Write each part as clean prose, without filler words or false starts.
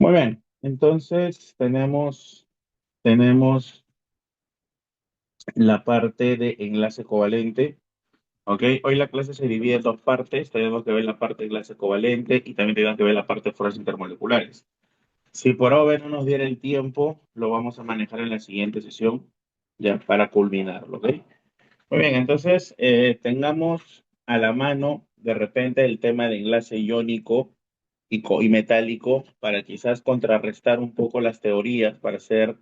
Muy bien, entonces tenemos la parte de enlace covalente, ¿ok? Hoy la clase se divide en dos partes, tenemos que ver la parte de enlace covalente y también tenemos que ver la parte de fuerzas intermoleculares. Si por ahora no nos diera el tiempo, lo vamos a manejar en la siguiente sesión, ya para culminarlo, ¿ok? Muy bien, entonces tengamos a la mano de repente el tema de enlace iónico y metálico para quizás contrarrestar un poco las teorías para hacer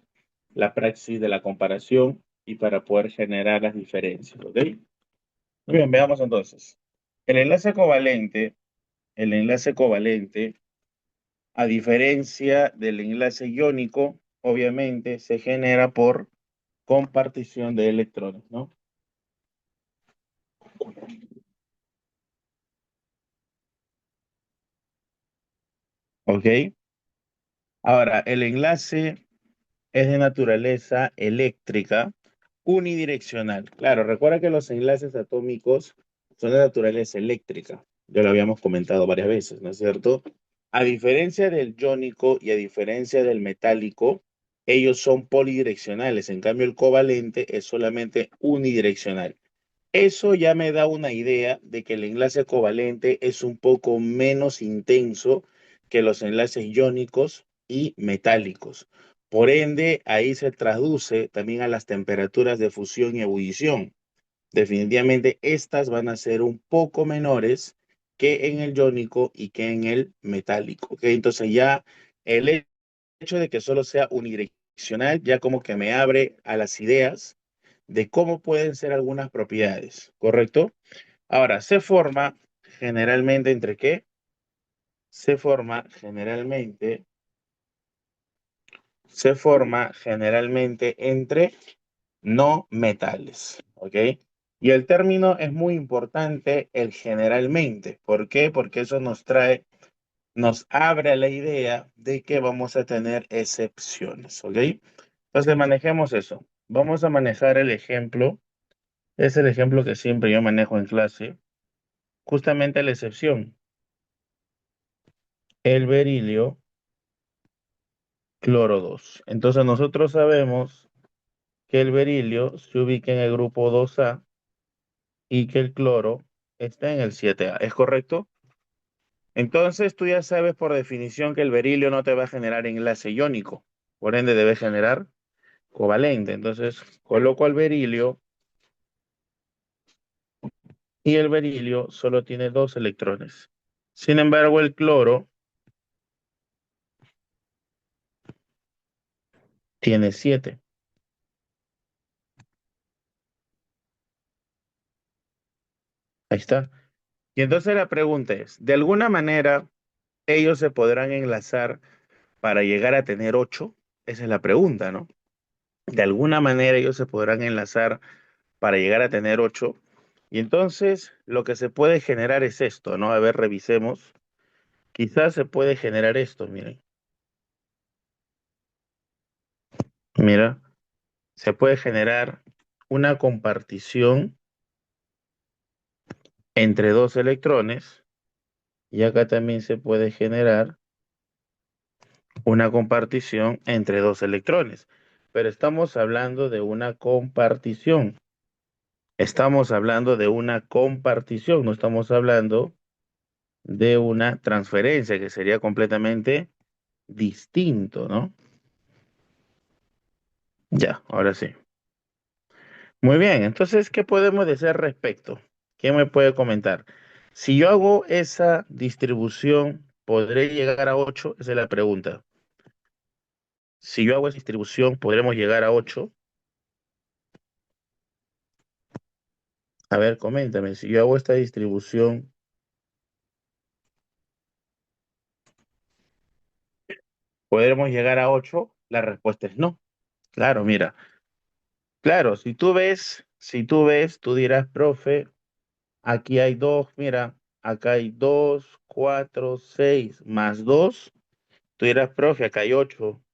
la praxis de la comparación y para poder generar las diferencias, ¿ok? Muy bien, veamos entonces. El enlace covalente, el enlace covalente, a diferencia del enlace iónico, obviamente se genera por compartición de electrones, ¿no? ¿Ok? Ahora, el enlace es de naturaleza eléctrica unidireccional. Claro, recuerda que los enlaces atómicos son de naturaleza eléctrica. Ya lo habíamos comentado varias veces, ¿no es cierto? A diferencia del iónico y a diferencia del metálico, ellos son polidireccionales. En cambio, el covalente es solamente unidireccional. Eso ya me da una idea de que el enlace covalente es un poco menos intenso que los enlaces iónicos y metálicos. Por ende, ahí se traduce también a las temperaturas de fusión y ebullición. Definitivamente, estas van a ser un poco menores que en el iónico y que en el metálico. ¿Ok? Entonces ya el hecho de que solo sea unidireccional ya como que me abre a las ideas de cómo pueden ser algunas propiedades, ¿correcto? Ahora, generalmente entre qué? Se forma generalmente, se forma generalmente entre no metales, ¿ok? Y el término es muy importante, el generalmente. ¿Por qué? Porque eso nos abre a la idea de que vamos a tener excepciones, ¿ok? Entonces manejemos eso. Vamos a manejar el ejemplo, es el ejemplo que siempre yo manejo en clase, justamente la excepción, el berilio cloro 2. Entonces nosotros sabemos que el berilio se ubica en el grupo 2A y que el cloro está en el 7A. ¿Es correcto? Entonces tú ya sabes por definición que el berilio no te va a generar enlace iónico, por ende debe generar covalente. Entonces coloco el berilio y el berilio solo tiene dos electrones. Sin embargo, el cloro tiene 7. Ahí está. Y entonces la pregunta es, ¿de alguna manera ellos se podrán enlazar para llegar a tener 8? Esa es la pregunta, ¿no? De alguna manera ellos se podrán enlazar para llegar a tener 8. Y entonces lo que se puede generar es esto, ¿no? A ver, revisemos. Quizás se puede generar esto, miren. Mira, se puede generar una compartición entre dos electrones y acá también se puede generar una compartición entre dos electrones. Pero estamos hablando de una compartición. Estamos hablando de una compartición, no estamos hablando de una transferencia que sería completamente distinto, ¿no? Ya, ahora sí. Muy bien, entonces, ¿qué podemos decir al respecto? ¿Quién me puede comentar? Si yo hago esa distribución, ¿podré llegar a 8? Esa es la pregunta. Si yo hago esa distribución, ¿podremos llegar a 8? A ver, coméntame, si yo hago esta distribución, ¿podremos llegar a 8? La respuesta es no. Claro, mira. Claro, si tú ves, tú dirás, profe, aquí hay 2, mira, acá hay 2, 4, 6 más 2. Tú dirás, profe, acá hay 8.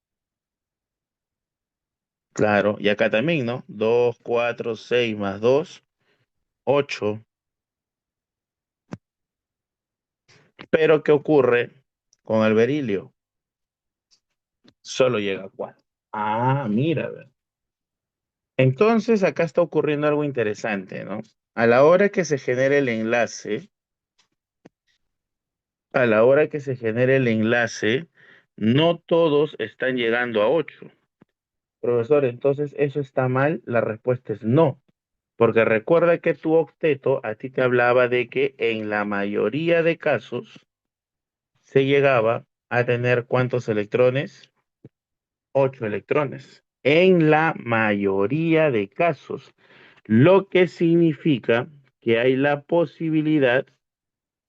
Claro, y acá también, ¿no? 2, 4, 6 más 2, 8. Pero, ¿qué ocurre con el berilio? Solo llega a 4. Ah, mira, a ver. Entonces acá está ocurriendo algo interesante, ¿no? A la hora que se genere el enlace, a la hora que se genere el enlace, no todos están llegando a 8. Profesor, entonces eso está mal. La respuesta es no. Porque recuerda que tu octeto a ti te hablaba de que en la mayoría de casos se llegaba a tener ¿cuántos electrones? 8 electrones. En la mayoría de casos. Lo que significa que hay la posibilidad,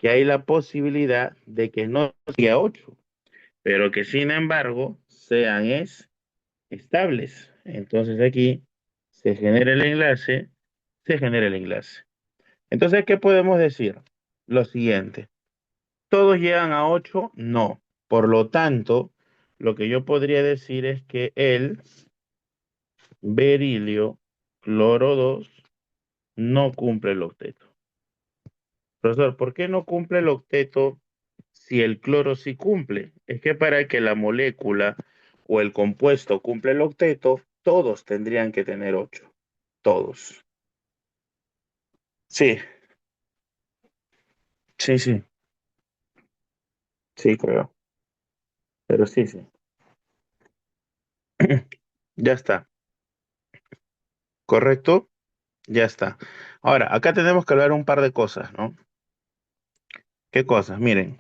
de que no sea 8, pero que sin embargo sean estables. Entonces aquí se genera el enlace, se genera el enlace. Entonces, ¿qué podemos decir? Lo siguiente, ¿todos llegan a 8? No. Por lo tanto, lo que yo podría decir es que el berilio cloro 2 no cumple el octeto. Profesor, ¿por qué no cumple el octeto si el cloro sí cumple? Es que para que la molécula o el compuesto cumpla el octeto, todos tendrían que tener 8. Todos. Sí, sí, sí, sí, creo. Pero sí, sí. Ya está. ¿Correcto? Ya está. Ahora, acá tenemos que hablar un par de cosas, ¿no? ¿Qué cosas? Miren,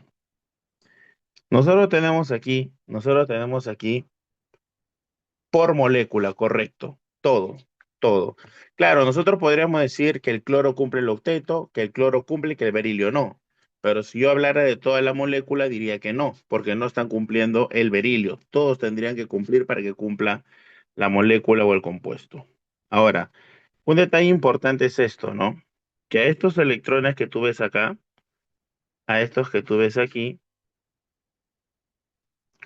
nosotros tenemos aquí por molécula, correcto. Todo, todo. Claro, nosotros podríamos decir que el cloro cumple el octeto, que el cloro cumple y que el berilio no. Pero si yo hablara de toda la molécula, diría que no, porque no están cumpliendo el berilio. Todos tendrían que cumplir para que cumpla la molécula o el compuesto. Ahora, un detalle importante es esto, ¿no? Que a estos electrones que tú ves acá, a estos que tú ves aquí,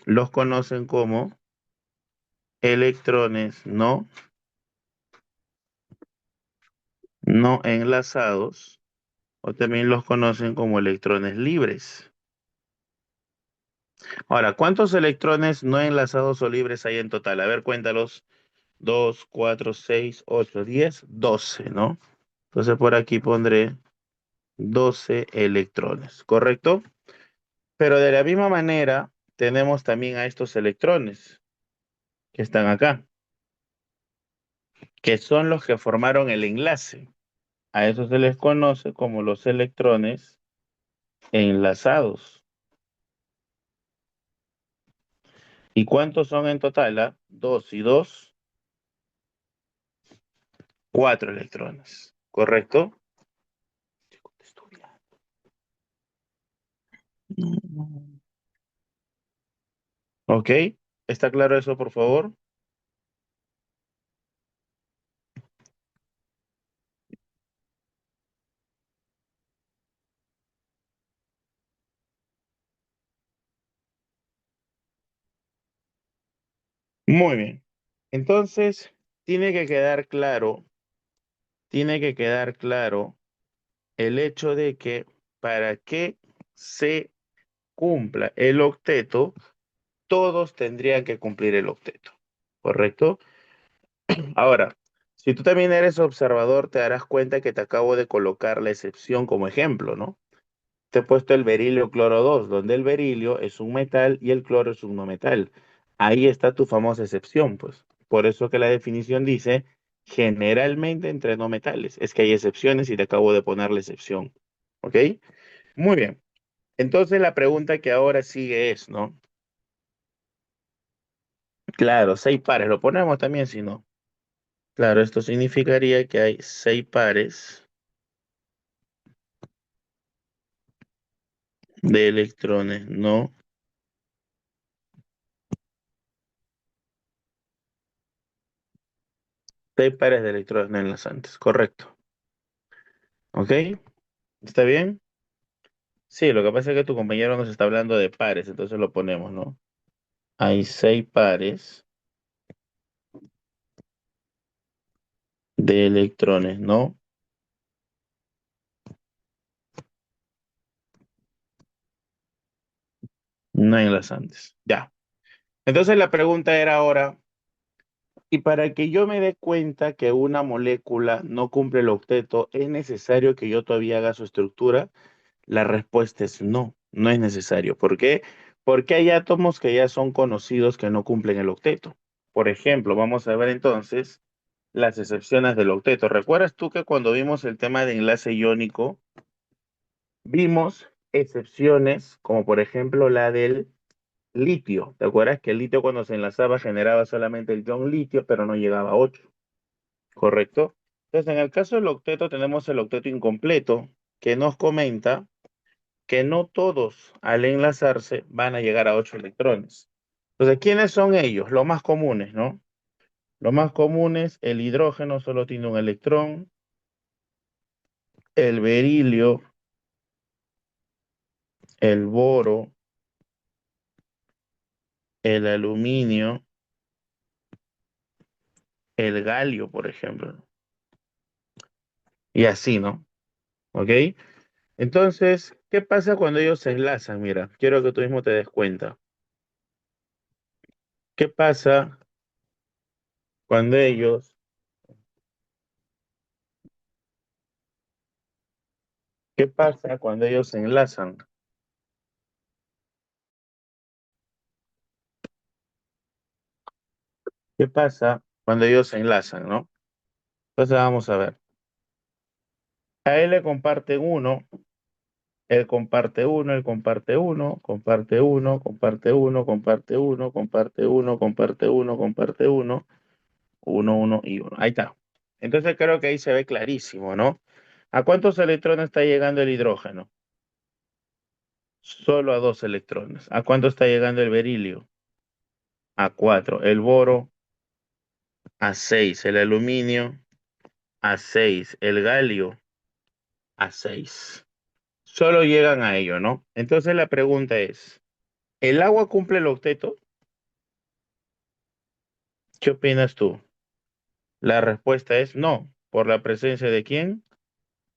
los conocen como electrones no enlazados, o también los conocen como electrones libres. Ahora, ¿cuántos electrones no enlazados o libres hay en total? A ver, cuéntalos. 2, 4, 6, 8, 10, 12, ¿no? Entonces por aquí pondré 12 electrones, ¿correcto? Pero de la misma manera tenemos también a estos electrones que están acá, que son los que formaron el enlace. A eso se les conoce como los electrones enlazados. ¿Y cuántos son en total? 2 y 2, 4 electrones. ¿Correcto? ¿Ok? ¿Está claro eso, por favor? Muy bien. Entonces, tiene que quedar claro, tiene que quedar claro el hecho de que para que se cumpla el octeto, todos tendrían que cumplir el octeto. ¿Correcto? Ahora, si tú también eres observador, te darás cuenta que te acabo de colocar la excepción como ejemplo, ¿no? Te he puesto el berilio cloro 2, donde el berilio es un metal y el cloro es un no metal. Ahí está tu famosa excepción, pues. Por eso que la definición dice generalmente entre no metales. Es que hay excepciones y te acabo de poner la excepción. ¿Ok? Muy bien. Entonces la pregunta que ahora sigue es, ¿no? Claro, 6 pares. Lo ponemos también si no. Claro, esto significaría que hay 6 pares de electrones, no 6 pares de electrones no enlazantes. Correcto. ¿Ok? ¿Está bien? Sí, lo que pasa es que tu compañero nos está hablando de pares, entonces lo ponemos, ¿no? Hay 6 pares de electrones, no enlazantes. Ya. Entonces la pregunta era ahora, y para que yo me dé cuenta que una molécula no cumple el octeto, ¿es necesario que yo todavía haga su estructura? La respuesta es no, no es necesario. ¿Por qué? Porque hay átomos que ya son conocidos que no cumplen el octeto. Por ejemplo, vamos a ver entonces las excepciones del octeto. ¿Recuerdas tú que cuando vimos el tema de enlace iónico, vimos excepciones como por ejemplo la del litio? ¿Te acuerdas que el litio cuando se enlazaba generaba solamente el ion litio, pero no llegaba a 8? ¿Correcto? Entonces, en el caso del octeto tenemos el octeto incompleto, que nos comenta que no todos al enlazarse van a llegar a 8 electrones. Entonces, ¿quiénes son ellos? Los más comunes, ¿no? Los más comunes, el hidrógeno solo tiene un electrón, el berilio, el boro, el aluminio, el galio, por ejemplo, y así, ¿no? ¿Ok? Entonces, ¿qué pasa cuando ellos se enlazan? Mira, quiero que tú mismo te des cuenta. ¿Qué pasa cuando ellos, qué pasa cuando ellos se enlazan? ¿Qué pasa cuando ellos se enlazan, no? Entonces vamos a ver. A él le comparten uno, él comparte uno, él comparte uno, comparte uno, comparte uno, comparte uno, comparte uno, comparte uno, comparte uno, uno y uno. Ahí está. Entonces creo que ahí se ve clarísimo, ¿no? ¿A cuántos electrones está llegando el hidrógeno? Solo a 2 electrones. ¿A cuánto está llegando el berilio? A 4. El boro a 6. El aluminio a 6. El galio a 6. Solo llegan a ello, ¿no? Entonces la pregunta es, ¿el agua cumple el octeto? ¿Qué opinas tú? La respuesta es no. ¿Por la presencia de quién?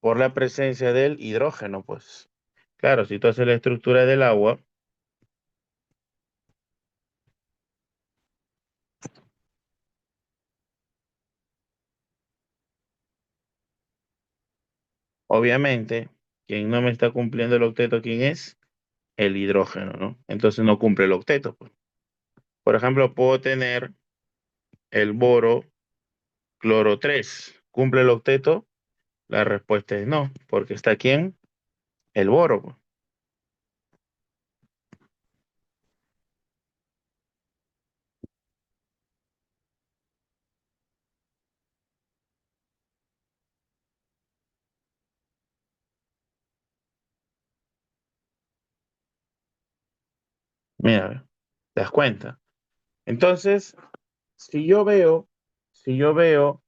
Por la presencia del hidrógeno, pues. Claro, si tú haces la estructura del agua, obviamente, quien no me está cumpliendo el octeto, ¿quién es? El hidrógeno, ¿no? Entonces no cumple el octeto, pues. Por ejemplo, puedo tener el boro cloro 3. ¿Cumple el octeto? La respuesta es no, porque está ¿quién? El boro, pues. Mira, ¿te das cuenta? Entonces, si yo veo, si yo veo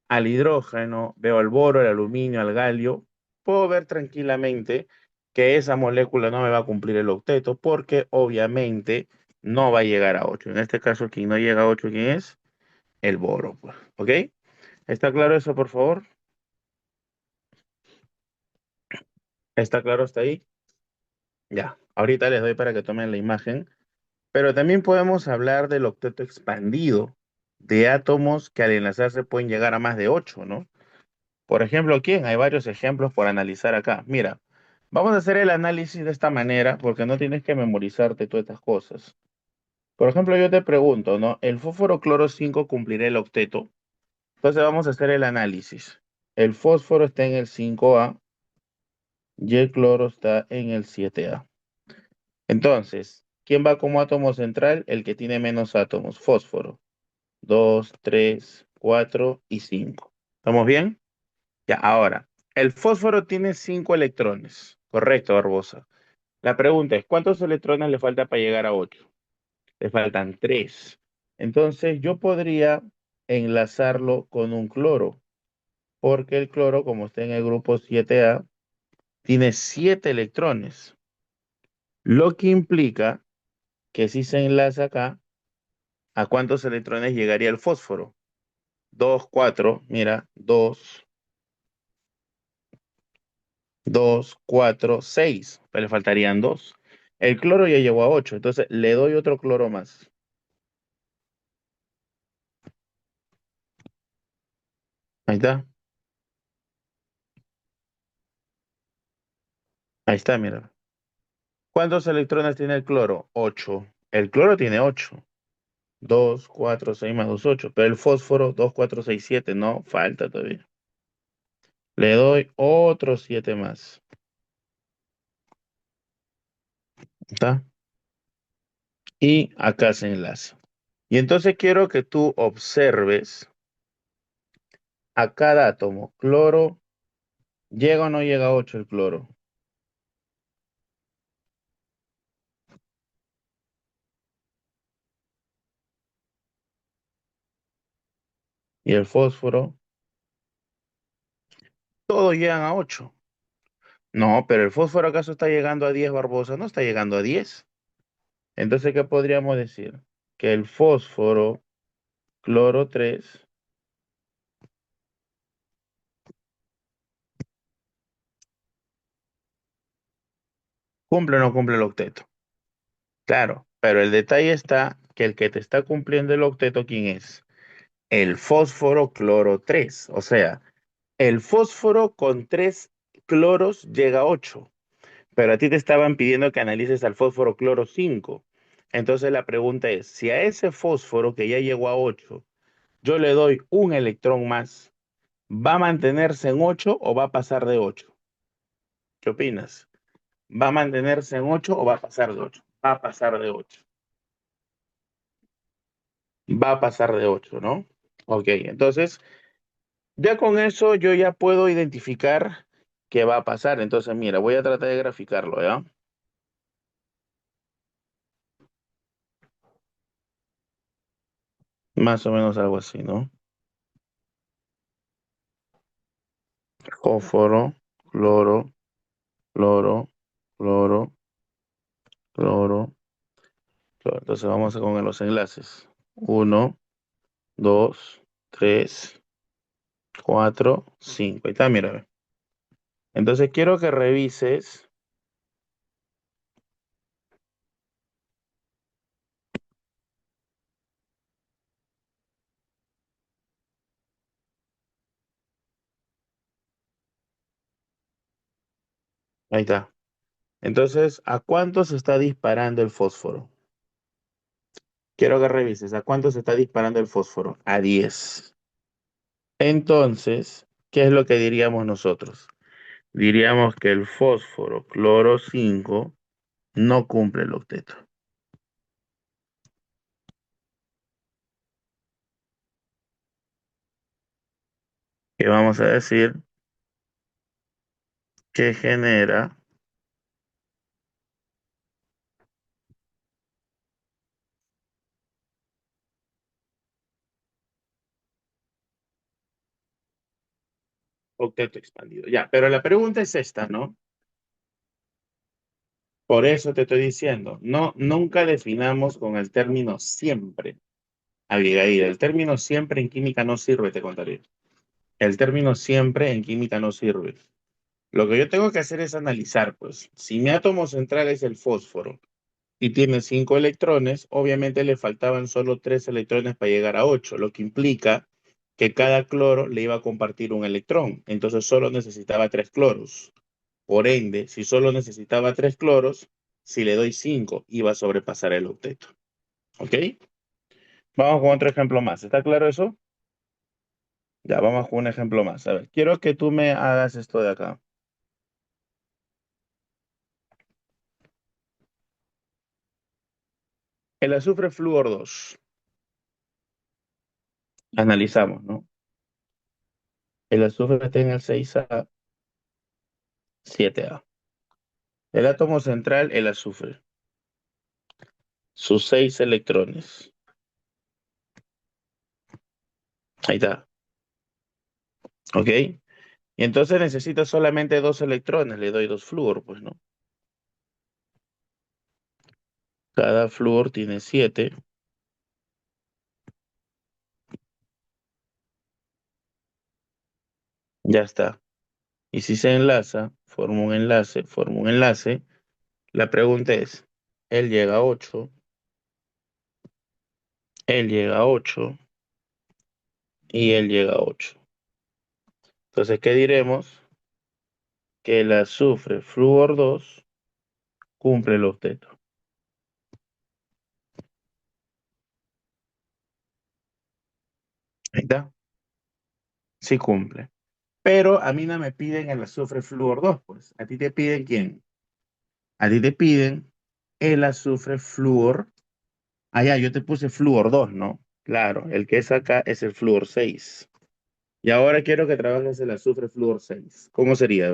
al hidrógeno, veo al boro, al aluminio, al galio, puedo ver tranquilamente que esa molécula no me va a cumplir el octeto porque obviamente no va a llegar a 8. En este caso, quien no llega a 8, ¿quién es? El boro, pues. ¿Ok? ¿Está claro eso, por favor? ¿Está claro hasta ahí? Ya. Ahorita les doy para que tomen la imagen. Pero también podemos hablar del octeto expandido de átomos que al enlazarse pueden llegar a más de 8, ¿no? Por ejemplo, ¿quién? Hay varios ejemplos por analizar acá. Mira, vamos a hacer el análisis de esta manera porque no tienes que memorizarte todas estas cosas. Por ejemplo, yo te pregunto, ¿no? ¿El fósforo cloro 5 cumplirá el octeto? Entonces vamos a hacer el análisis. El fósforo está en el 5A y el cloro está en el 7A. Entonces, ¿quién va como átomo central? El que tiene menos átomos, fósforo. 2, 3, 4 y 5. ¿Estamos bien? Ya, ahora, el fósforo tiene 5 electrones. Correcto, Barbosa. La pregunta es, ¿cuántos electrones le falta para llegar a 8? Le faltan 3. Entonces, yo podría enlazarlo con un cloro, porque el cloro, como está en el grupo 7A, tiene 7 electrones, lo que implica que si se enlaza acá, ¿a cuántos electrones llegaría el fósforo? 2, 4. Mira, 2. 2, 4, 6. Pues le faltarían 2. El cloro ya llegó a 8, entonces le doy otro cloro más. Ahí está. Ahí está, mira. ¿Cuántos electrones tiene el cloro? 8. El cloro tiene 8. 2, 4, 6 más 2, 8. Pero el fósforo, 2, 4, 6, 7. No, falta todavía. Le doy otros 7 más. ¿Está? Y acá se enlaza. Y entonces quiero que tú observes a cada átomo. Cloro, ¿llega o no llega a 8 el cloro? Y el fósforo, todos llegan a 8. No, pero el fósforo acaso está llegando a 10, Barbosa, no está llegando a 10. Entonces, ¿qué podríamos decir? Que el fósforo, cloro 3, ¿cumple o no cumple el octeto? Claro, pero el detalle está que el que te está cumpliendo el octeto, ¿quién es? El fósforo cloro 3. O sea, el fósforo con 3 cloros llega a 8, pero a ti te estaban pidiendo que analices al fósforo cloro 5. Entonces la pregunta es, si a ese fósforo que ya llegó a 8, yo le doy un electrón más, ¿va a mantenerse en 8 o va a pasar de 8? ¿Qué opinas? ¿Va a mantenerse en 8 o va a pasar de 8? Va a pasar de 8. Va a pasar de 8, ¿no? Ok, entonces ya con eso yo ya puedo identificar qué va a pasar. Entonces, mira, voy a tratar de graficarlo, ¿ya? Más o menos algo así, ¿no? Fósforo, cloro, cloro, cloro, cloro, cloro. Entonces vamos con los enlaces. Uno, 2, 3, 4, 5. Ahí está, mira. Entonces quiero que revises. Ahí está. Entonces, ¿a cuánto se está disparando el fósforo? Quiero que revises a cuánto se está disparando el fósforo. A 10. Entonces, ¿qué es lo que diríamos nosotros? Diríamos que el fósforo cloro 5 no cumple el octeto. Que vamos a decir que genera octeto expandido. Ya, pero la pregunta es esta, ¿no? Por eso te estoy diciendo, no, nunca definamos con el término siempre, Abigail. El término siempre en química no sirve, te contaré. El término siempre en química no sirve. Lo que yo tengo que hacer es analizar, pues, si mi átomo central es el fósforo y tiene 5 electrones, obviamente le faltaban solo 3 electrones para llegar a 8, lo que implica que cada cloro le iba a compartir un electrón. Entonces solo necesitaba 3 cloros. Por ende, si solo necesitaba 3 cloros, si le doy 5, iba a sobrepasar el octeto. ¿Ok? Vamos con otro ejemplo más. ¿Está claro eso? Ya, vamos con un ejemplo más. A ver, quiero que tú me hagas esto de acá. El azufre flúor 2. Analizamos, ¿no? El azufre está en el 6A, 7A. El átomo central, el azufre. Sus 6 electrones. Ahí está. ¿Ok? Y entonces necesita solamente 2 electrones. Le doy 2 flúor, pues, ¿no? Cada flúor tiene 7. Ya está. Y si se enlaza, forma un enlace, forma un enlace. La pregunta es, él llega a 8, él llega a 8 y él llega a 8. Entonces, ¿qué diremos? Que el azufre flúor 2 cumple el octeto. Ahí está, sí cumple. Pero a mí no me piden el azufre flúor 2, pues. ¿A ti te piden quién? A ti te piden el azufre flúor. Ah, ya, yo te puse flúor 2, ¿no? Claro, el que es acá es el flúor 6. Y ahora quiero que trabajes el azufre flúor 6. ¿Cómo sería?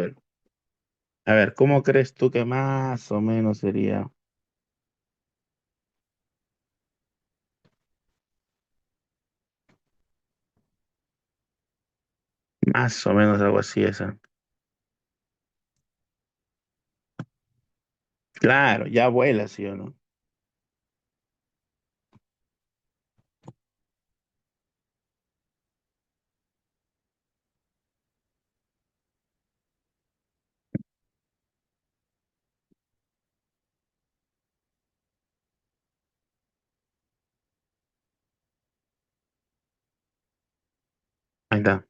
A ver, ¿cómo crees tú que más o menos sería? Más o menos algo así esa. Claro, ya vuela, ¿sí o no? Ahí está, ahí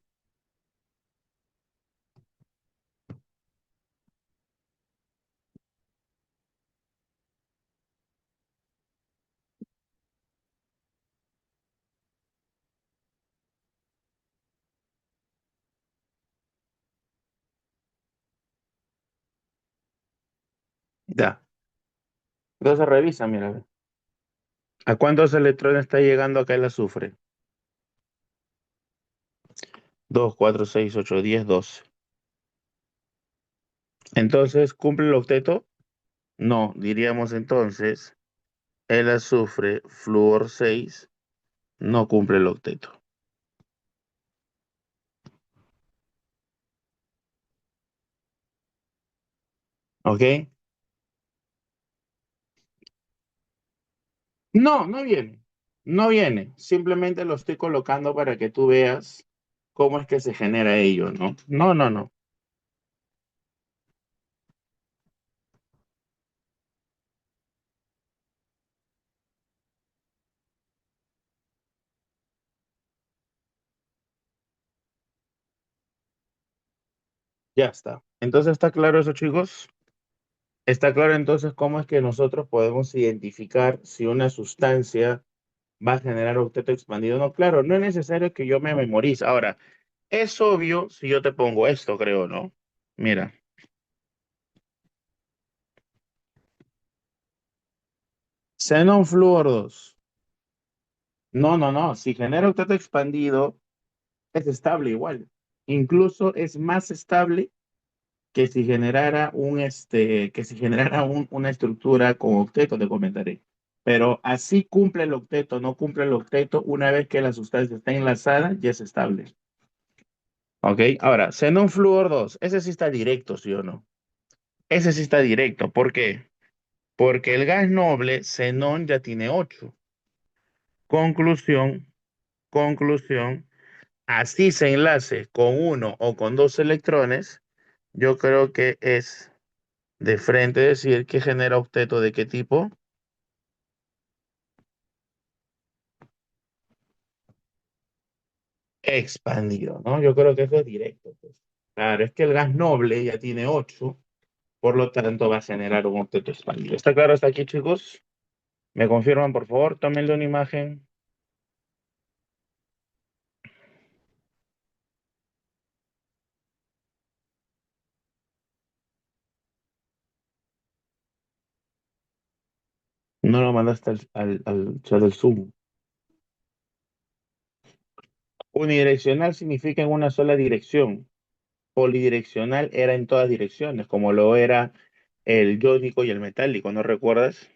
está. Entonces revisa, mira. A ver. ¿A cuántos electrones está llegando acá el azufre? 2, 4, 6, 8, 10, 12. Entonces, ¿cumple el octeto? No, diríamos entonces, el azufre flúor 6 no cumple el octeto. ¿Ok? No, no viene. No viene. Simplemente lo estoy colocando para que tú veas cómo es que se genera ello, ¿no? No, no, no. Ya está. Entonces, ¿está claro eso, chicos? ¿Está claro entonces cómo es que nosotros podemos identificar si una sustancia va a generar octeto expandido? No, claro, no es necesario que yo me memorice. Ahora, es obvio si yo te pongo esto, creo, ¿no? Mira, xenón flúor 2. No, no, no. Si genera octeto expandido, es estable igual. Incluso es más estable que si generara una estructura con octeto, te comentaré. Pero así cumple el octeto, no cumple el octeto, una vez que la sustancia está enlazada, ya es estable. ¿Ok? Ahora, xenón flúor 2, ese sí está directo, ¿sí o no? Ese sí está directo. ¿Por qué? Porque el gas noble, xenón, ya tiene 8. Conclusión, conclusión, así se enlace con uno o con dos electrones, yo creo que es de frente decir que genera octeto de qué tipo. Expandido, ¿no? Yo creo que eso es directo, pues. Claro, es que el gas noble ya tiene 8, por lo tanto va a generar un octeto expandido. ¿Está claro hasta aquí, chicos? ¿Me confirman, por favor? Tómenle una imagen. No lo mandaste al chat del Zoom. Unidireccional significa en una sola dirección. Polidireccional era en todas direcciones, como lo era el iónico y el metálico, ¿no recuerdas?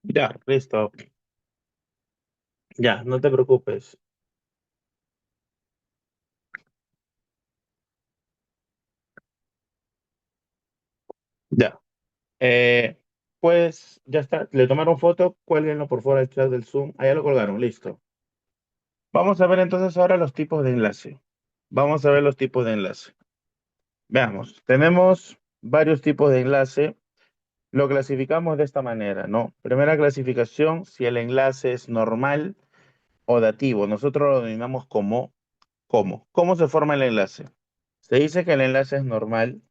Ya, listo. Ya, no te preocupes. Ya. Eh, pues ya está. Le tomaron foto, cuélguenlo por fuera del chat del Zoom. Allá lo colgaron, listo. Vamos a ver entonces ahora los tipos de enlace. Vamos a ver los tipos de enlace. Veamos, tenemos varios tipos de enlace. Lo clasificamos de esta manera, ¿no? Primera clasificación, si el enlace es normal o dativo. Nosotros lo denominamos como ¿cómo? ¿Cómo se forma el enlace? Se dice que el enlace es normal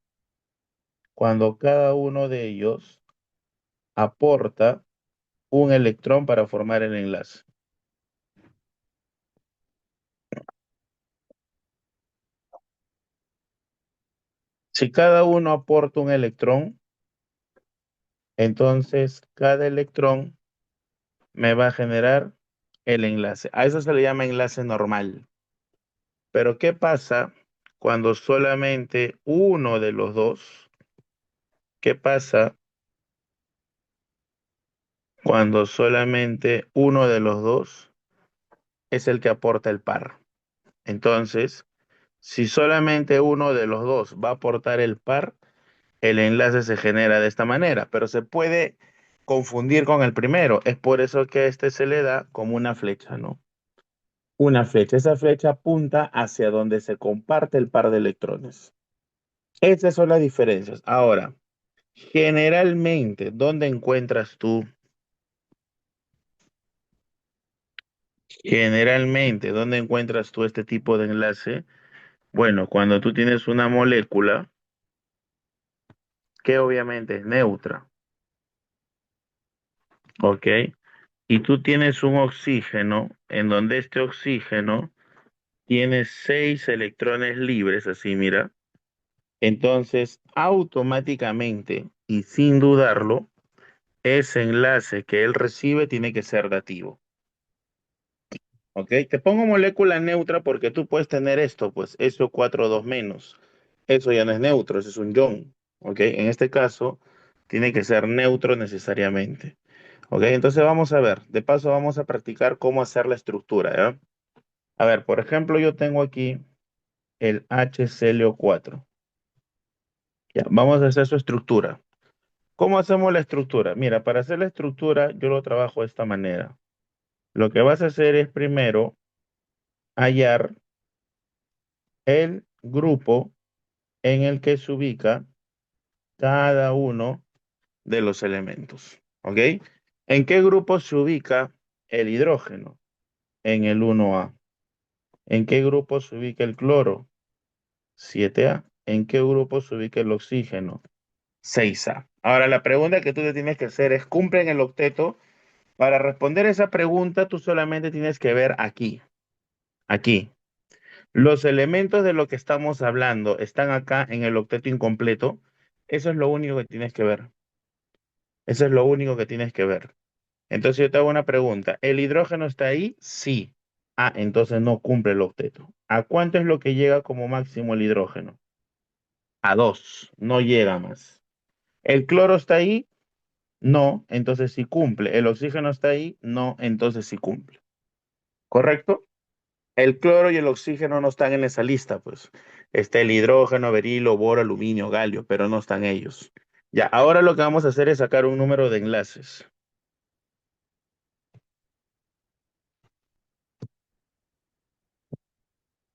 cuando cada uno de ellos aporta un electrón para formar el enlace. Si cada uno aporta un electrón, entonces cada electrón me va a generar el enlace. A eso se le llama enlace normal. Pero ¿qué pasa cuando solamente uno de los dos? ¿Qué pasa cuando solamente uno de los dos es el que aporta el par? Entonces, si solamente uno de los dos va a aportar el par, el enlace se genera de esta manera, pero se puede confundir con el primero. Es por eso que a este se le da como una flecha, ¿no? Una flecha. Esa flecha apunta hacia donde se comparte el par de electrones. Esas son las diferencias. Ahora, ¿dónde encuentras tú este tipo de enlace? Bueno, cuando tú tienes una molécula que obviamente es neutra, ¿ok? Y tú tienes un oxígeno en donde este oxígeno tiene 6 electrones libres, así mira. Entonces, automáticamente y sin dudarlo, ese enlace que él recibe tiene que ser dativo. ¿Ok? Te pongo molécula neutra porque tú puedes tener esto, pues SO4 menos. Eso ya no es neutro, eso es un ion. ¿Ok? En este caso, tiene que ser neutro necesariamente. ¿Ok? Entonces vamos a ver. De paso, vamos a practicar cómo hacer la estructura, ¿ya? A ver, por ejemplo, yo tengo aquí el HClO4. Ya, vamos a hacer su estructura. ¿Cómo hacemos la estructura? Mira, para hacer la estructura, yo lo trabajo de esta manera. Lo que vas a hacer es primero hallar el grupo en el que se ubica cada uno de los elementos. ¿Ok? ¿En qué grupo se ubica el hidrógeno? En el 1A. ¿En qué grupo se ubica el cloro? 7A. ¿En qué grupo se ubica el oxígeno? 6A. Ahora, la pregunta que tú te tienes que hacer es, ¿cumplen el octeto? Para responder esa pregunta, tú solamente tienes que ver aquí, aquí. Los elementos de lo que estamos hablando están acá en el octeto incompleto. Eso es lo único que tienes que ver. Eso es lo único que tienes que ver. Entonces yo te hago una pregunta. ¿El hidrógeno está ahí? Sí. Ah, entonces no cumple el octeto. ¿A cuánto es lo que llega como máximo el hidrógeno? A 2. No llega más. ¿El cloro está ahí? No, entonces sí cumple. ¿El oxígeno está ahí? No, entonces sí cumple. ¿Correcto? El cloro y el oxígeno no están en esa lista, pues. Está el hidrógeno, berilo, boro, aluminio, galio, pero no están ellos. Ya, ahora lo que vamos a hacer es sacar un número de enlaces.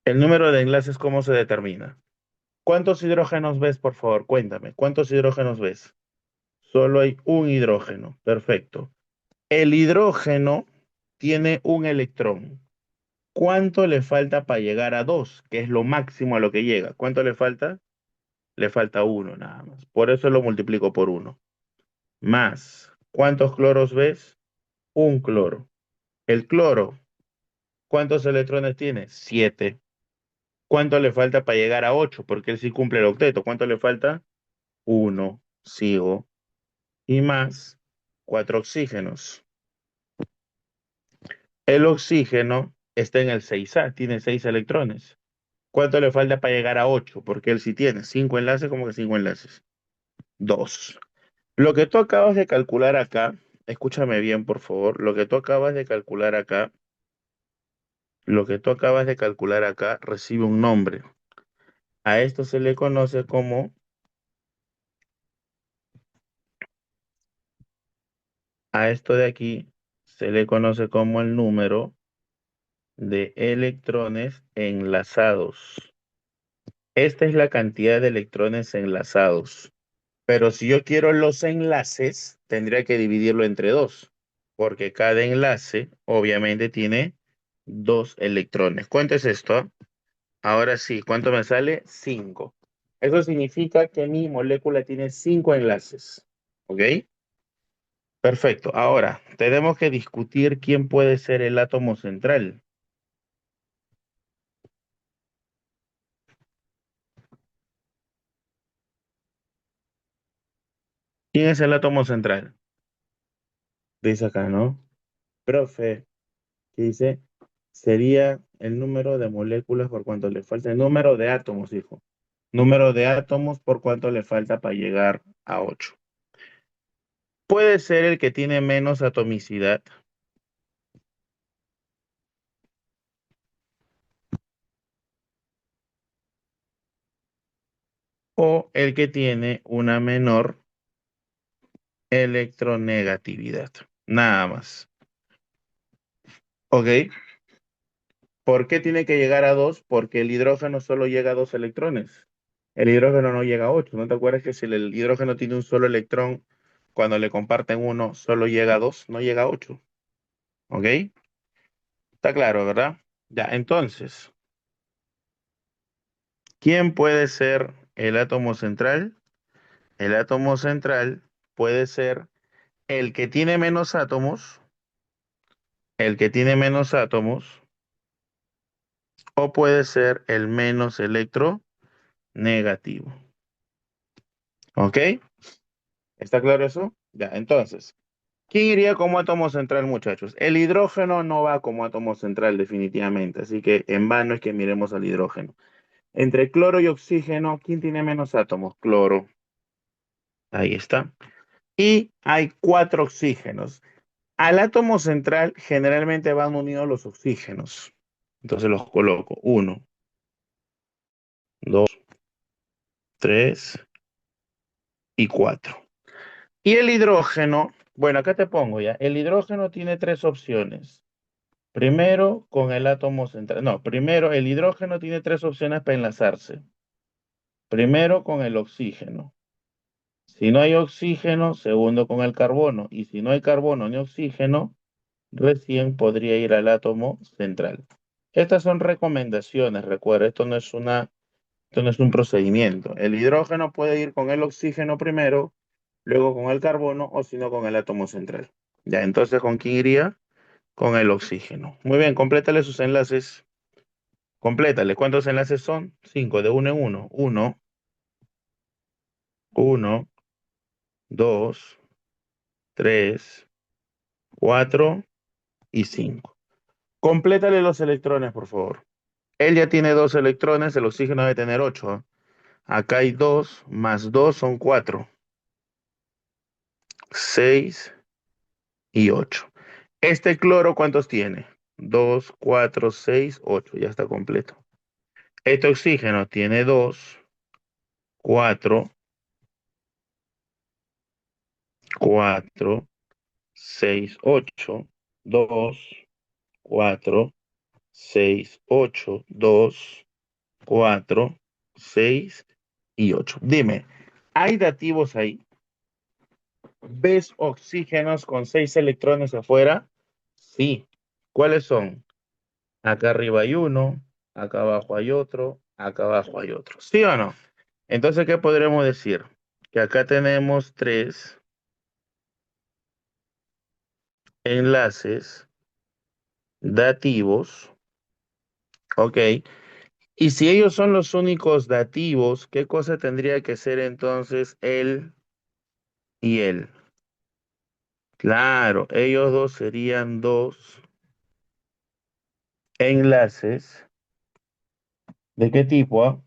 El número de enlaces, ¿cómo se determina? ¿Cuántos hidrógenos ves, por favor? Cuéntame. ¿Cuántos hidrógenos ves? Solo hay un hidrógeno. Perfecto. El hidrógeno tiene un electrón. ¿Cuánto le falta para llegar a 2, que es lo máximo a lo que llega? ¿Cuánto le falta? Le falta uno nada más. Por eso lo multiplico por uno. Más. ¿Cuántos cloros ves? Un cloro. El cloro, ¿cuántos electrones tiene? 7. ¿Cuánto le falta para llegar a 8? Porque él sí cumple el octeto. ¿Cuánto le falta? Uno. Sigo. Y más 4 oxígenos. El oxígeno está en el 6A, tiene 6 electrones. ¿Cuánto le falta para llegar a 8? Porque él sí tiene 5 enlaces, como que 5 enlaces. 2. Lo que tú acabas de calcular acá escúchame bien, por favor. Lo que tú acabas de calcular acá, lo que tú acabas de calcular acá recibe un nombre. A esto se le conoce como, a esto de aquí se le conoce como el número de electrones enlazados. Esta es la cantidad de electrones enlazados. Pero si yo quiero los enlaces, tendría que dividirlo entre dos, porque cada enlace obviamente tiene dos electrones. ¿Cuánto es esto? Ahora sí, ¿cuánto me sale? 5. Eso significa que mi molécula tiene 5 enlaces. ¿Ok? Perfecto. Ahora, tenemos que discutir quién puede ser el átomo central. ¿Quién es el átomo central? Dice acá, ¿no? Profe, ¿qué dice? Sería el número de moléculas por cuanto le falta. El número de átomos, hijo. Número de átomos por cuánto le falta para llegar a 8. Puede ser el que tiene menos atomicidad o el que tiene una menor electronegatividad. Nada más. ¿Ok? ¿Por qué tiene que llegar a 2? Porque el hidrógeno solo llega a 2 electrones. El hidrógeno no llega a 8. ¿No te acuerdas que si el hidrógeno tiene un solo electrón, cuando le comparten uno, solo llega a 2, no llega a 8? ¿Ok? Está claro, ¿verdad? Ya, entonces, ¿quién puede ser el átomo central? El átomo central puede ser el que tiene menos átomos, el que tiene menos átomos, o puede ser el menos electronegativo. ¿Ok? ¿Está claro eso? Ya, entonces, ¿quién iría como átomo central, muchachos? El hidrógeno no va como átomo central definitivamente, así que en vano es que miremos al hidrógeno. Entre cloro y oxígeno, ¿quién tiene menos átomos? Cloro. Ahí está. Y hay 4 oxígenos. Al átomo central generalmente van unidos los oxígenos. Entonces los coloco. Uno, 2, 3 y 4. Y el hidrógeno, bueno, acá te pongo ya. El hidrógeno tiene 3 opciones. Primero con el átomo central. No, primero el hidrógeno tiene 3 opciones para enlazarse. Primero con el oxígeno. Si no hay oxígeno, segundo con el carbono. Y si no hay carbono ni oxígeno, recién podría ir al átomo central. Estas son recomendaciones, recuerda, esto no es un procedimiento. El hidrógeno puede ir con el oxígeno primero, luego con el carbono o si no con el átomo central. Ya, entonces, ¿con quién iría? Con el oxígeno. Muy bien, complétale sus enlaces. Complétale. ¿Cuántos enlaces son? 5, de uno en uno. Uno, uno, 2, 3, 4 y 5. Complétale los electrones, por favor. Él ya tiene 2 electrones, el oxígeno debe tener 8. Acá hay 2, más 2 son 4, 6 y 8. Este cloro, ¿cuántos tiene? 2, 4, 6, 8. Ya está completo. Este oxígeno tiene 2, 4, 4, 6, 8. 2, 4, 6, 8. 2, 4, 6 y 8. Dime, ¿hay dativos ahí? ¿Ves oxígenos con 6 electrones afuera? Sí. ¿Cuáles son? Acá arriba hay uno, acá abajo hay otro, acá abajo hay otro. ¿Sí o no? Entonces, ¿qué podremos decir? Que acá tenemos 3 enlaces dativos, ¿ok? Y si ellos son los únicos dativos, ¿qué cosa tendría que ser entonces él y él? Claro, ellos dos serían dos enlaces. ¿De qué tipo? ¿Ah?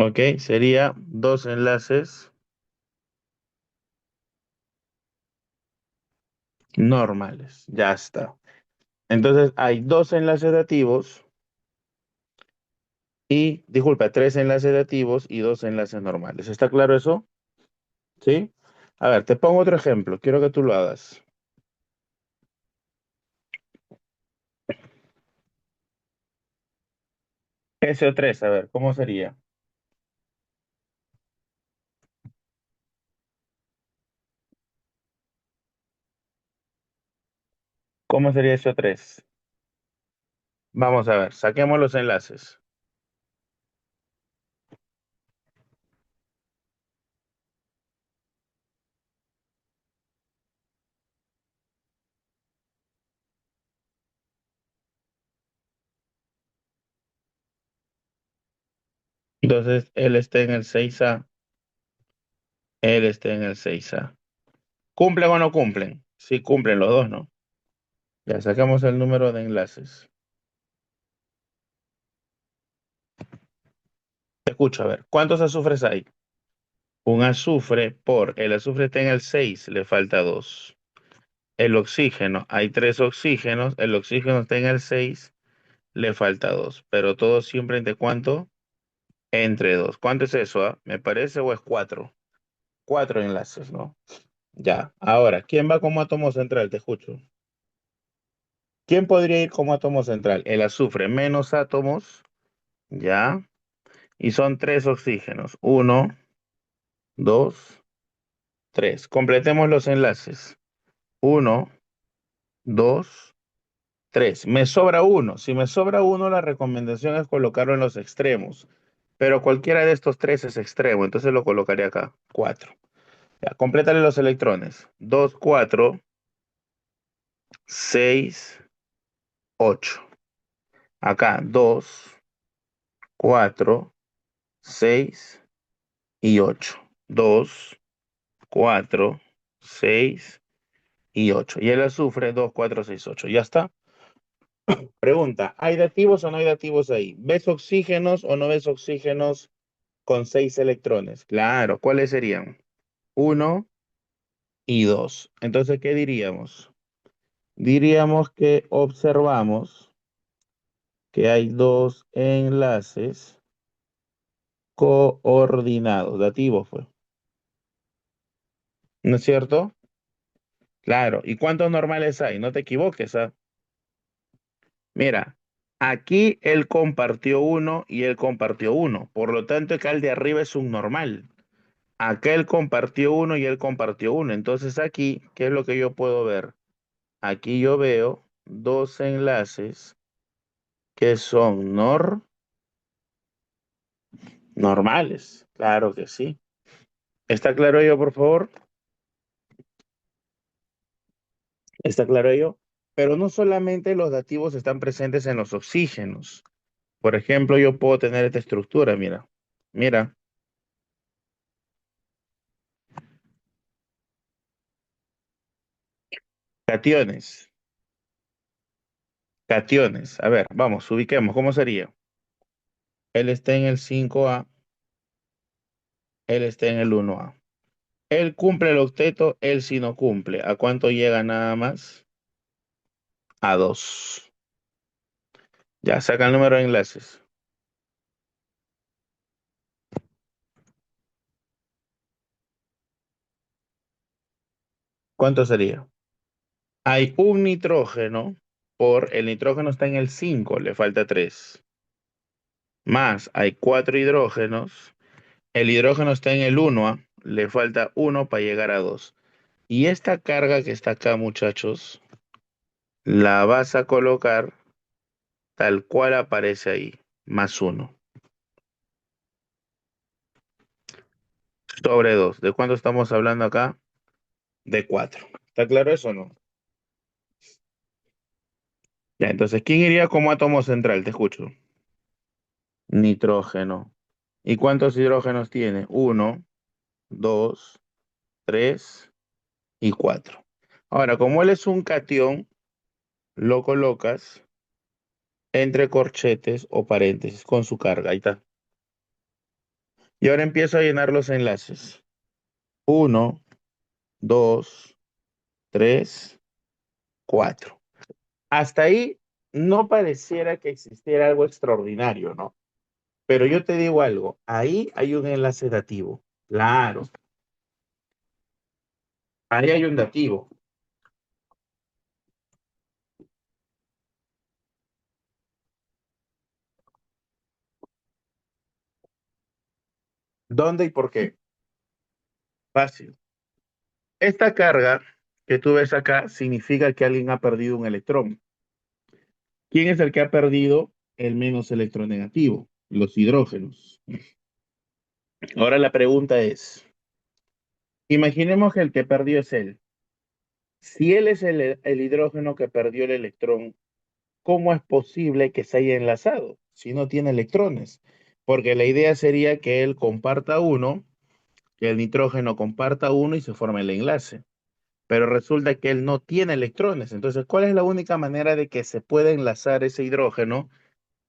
Ok, sería dos enlaces normales. Ya está. Entonces hay dos enlaces dativos y, disculpa, tres enlaces dativos y dos enlaces normales. ¿Está claro eso? ¿Sí? A ver, te pongo otro ejemplo. Quiero que tú lo hagas. SO3, a ver, ¿cómo sería? ¿Cómo sería SO3? Vamos a ver, saquemos los enlaces. Entonces, él está en el 6A, él está en el 6A. ¿Cumplen o no cumplen? Sí, cumplen los dos, ¿no? Ya sacamos el número de enlaces. Te escucho, a ver, ¿cuántos azufres hay? Un azufre el azufre está en el 6, le falta 2. El oxígeno, hay tres oxígenos, el oxígeno está en el 6, le falta 2. Pero todo siempre entre cuánto? Entre 2. ¿Cuánto es eso? ¿Me parece o es 4? 4 enlaces, ¿no? Ya. Ahora, ¿quién va como átomo central? Te escucho. ¿Quién podría ir como átomo central? El azufre menos átomos, ya. Y son tres oxígenos. Uno, dos, tres. Completemos los enlaces. Uno, dos, tres. Me sobra uno. Si me sobra uno, la recomendación es colocarlo en los extremos. Pero cualquiera de estos tres es extremo, entonces lo colocaré acá. Cuatro. Ya, complétale los electrones. Dos, cuatro, seis, ocho. Acá, dos, cuatro, seis y ocho. Dos, cuatro, seis y ocho. Y el azufre, dos, cuatro, seis, ocho. Ya está. Pregunta, ¿hay dativos o no hay dativos ahí? ¿Ves oxígenos o no ves oxígenos con seis electrones? Claro, ¿cuáles serían? Uno y dos. Entonces, ¿qué diríamos? Diríamos que observamos que hay dos enlaces coordinados, dativos, pues. ¿No es cierto? Claro. ¿Y cuántos normales hay? No te equivoques, ¿ah? Mira, aquí él compartió uno y él compartió uno. Por lo tanto, acá el de arriba es un normal. Acá él compartió uno y él compartió uno. Entonces aquí, ¿qué es lo que yo puedo ver? Aquí yo veo dos enlaces que son normales. Claro que sí. ¿Está claro ello, por favor? ¿Está claro ello? Pero no solamente los dativos están presentes en los oxígenos. Por ejemplo, yo puedo tener esta estructura, mira. Mira, cationes. Cationes. A ver, vamos, ubiquemos. ¿Cómo sería? Él está en el 5A, él está en el 1A. Él cumple el octeto, él sí no cumple. ¿A cuánto llega nada más? A 2. Ya, saca el número de enlaces. ¿Cuánto sería? Hay un nitrógeno el nitrógeno está en el 5, le falta 3. Más, hay cuatro hidrógenos. El hidrógeno está en el 1A, le falta uno para llegar a 2. Y esta carga que está acá, muchachos, la vas a colocar tal cual aparece ahí, más uno, sobre 2. ¿De cuánto estamos hablando acá? De 4. ¿Está claro eso o no? Ya, entonces, ¿quién iría como átomo central? Te escucho. Nitrógeno. ¿Y cuántos hidrógenos tiene? Uno, 2, 3 y 4. Ahora, como él es un catión, lo colocas entre corchetes o paréntesis con su carga. Ahí está. Y ahora empiezo a llenar los enlaces. Uno, dos, tres, cuatro. Hasta ahí no pareciera que existiera algo extraordinario, ¿no? Pero yo te digo algo, ahí hay un enlace dativo. Claro, ahí hay un dativo. ¿Dónde y por qué? Fácil. Esta carga que tú ves acá significa que alguien ha perdido un electrón. ¿Quién es el que ha perdido el menos electronegativo? Los hidrógenos. Ahora la pregunta es, imaginemos que el que perdió es él. Si él es el hidrógeno que perdió el electrón, ¿cómo es posible que se haya enlazado si no tiene electrones? Porque la idea sería que él comparta uno, que el nitrógeno comparta uno y se forme el enlace. Pero resulta que él no tiene electrones. Entonces, ¿cuál es la única manera de que se pueda enlazar ese hidrógeno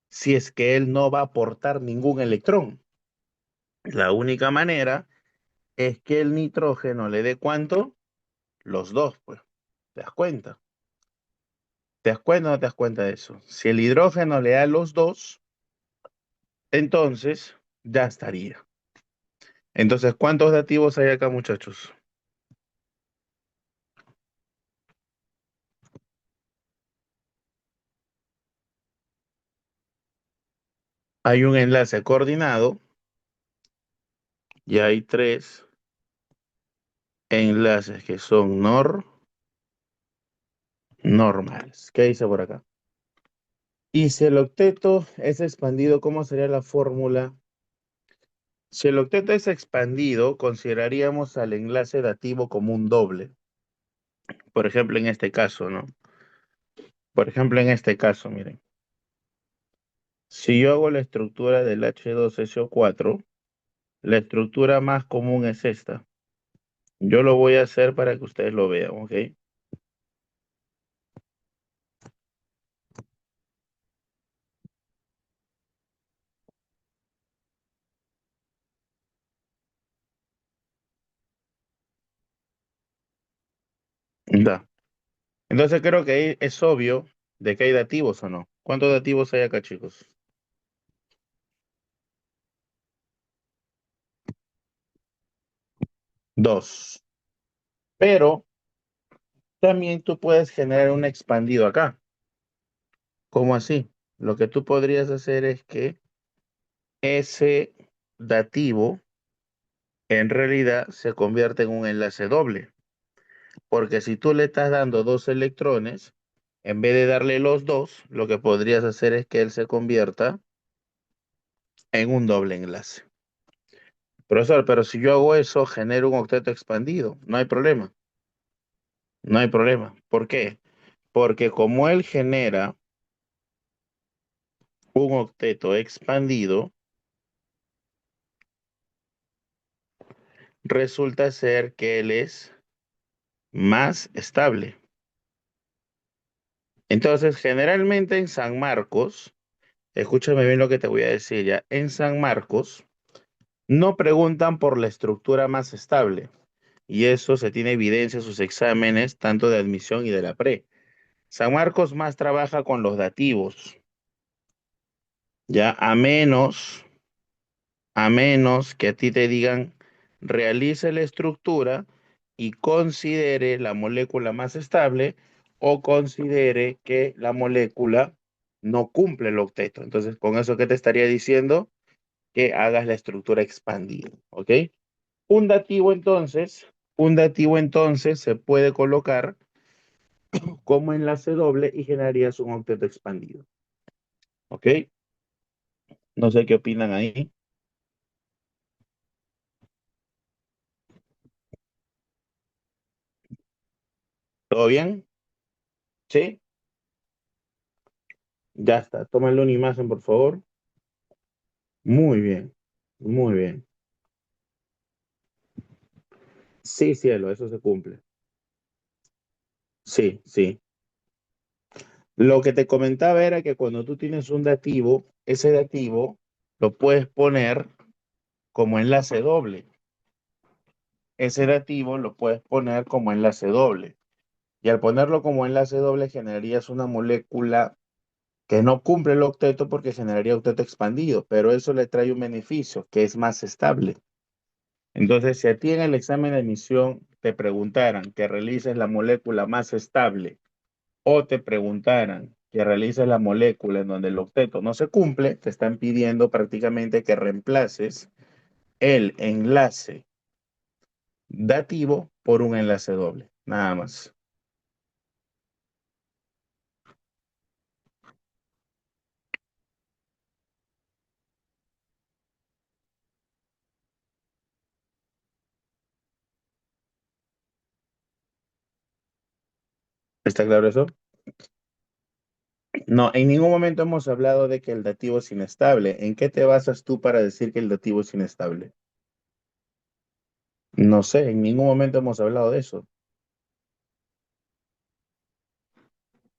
si es que él no va a aportar ningún electrón? La única manera es que el nitrógeno le dé ¿cuánto? Los dos, pues. ¿Te das cuenta? ¿Te das cuenta o no te das cuenta de eso? Si el hidrógeno le da los dos, entonces ya estaría. Entonces, ¿cuántos dativos hay acá, muchachos? Hay un enlace coordinado y hay tres enlaces que son normales. ¿Qué dice por acá? Y si el octeto es expandido, ¿cómo sería la fórmula? Si el octeto es expandido, consideraríamos al enlace dativo como un doble. Por ejemplo, en este caso, ¿no? Por ejemplo, en este caso, miren. Si yo hago la estructura del H2SO4, la estructura más común es esta. Yo lo voy a hacer para que ustedes lo vean, ¿ok? Da. Entonces creo que ahí es obvio de que hay dativos o no. ¿Cuántos dativos hay acá, chicos? Dos. Pero también tú puedes generar un expandido acá. ¿Cómo así? Lo que tú podrías hacer es que ese dativo en realidad se convierte en un enlace doble. Porque si tú le estás dando dos electrones, en vez de darle los dos, lo que podrías hacer es que él se convierta en un doble enlace. Profesor, pero si yo hago eso, genero un octeto expandido. No hay problema. No hay problema. ¿Por qué? Porque como él genera un octeto expandido, resulta ser que él es más estable. Entonces, generalmente en San Marcos, escúchame bien lo que te voy a decir ya, en San Marcos no preguntan por la estructura más estable. Y eso se tiene evidencia en sus exámenes, tanto de admisión y de la pre. San Marcos más trabaja con los dativos, ya a menos que a ti te digan, realice la estructura y considere la molécula más estable o considere que la molécula no cumple el octeto. Entonces, con eso, ¿qué te estaría diciendo? Que hagas la estructura expandida, ¿ok? Un dativo entonces, un dativo entonces se puede colocar como enlace doble y generarías un octeto expandido, ¿ok? No sé qué opinan ahí. ¿Todo bien? ¿Sí? Ya está. Tómale una imagen, por favor. Muy bien, muy bien. Sí, cielo, eso se cumple. Sí, sí. Lo que te comentaba era que cuando tú tienes un dativo, ese dativo lo puedes poner como enlace doble. Ese dativo lo puedes poner como enlace doble. Y al ponerlo como enlace doble generarías una molécula que no cumple el octeto porque generaría octeto expandido, pero eso le trae un beneficio, que es más estable. Entonces, si a ti en el examen de admisión te preguntaran que realices la molécula más estable o te preguntaran que realices la molécula en donde el octeto no se cumple, te están pidiendo prácticamente que reemplaces el enlace dativo por un enlace doble, nada más. ¿Está claro eso? No, en ningún momento hemos hablado de que el dativo es inestable. ¿En qué te basas tú para decir que el dativo es inestable? No sé, en ningún momento hemos hablado de eso.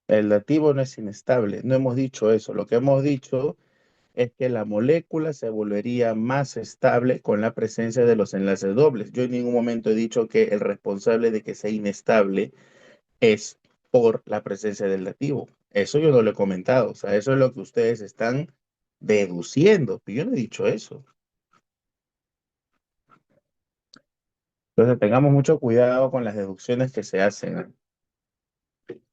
El dativo no es inestable, no hemos dicho eso. Lo que hemos dicho es que la molécula se volvería más estable con la presencia de los enlaces dobles. Yo en ningún momento he dicho que el responsable de que sea inestable es por la presencia del dativo. Eso yo no lo he comentado. O sea, eso es lo que ustedes están deduciendo. Yo no he dicho eso. Entonces tengamos mucho cuidado con las deducciones que se hacen, ¿ah?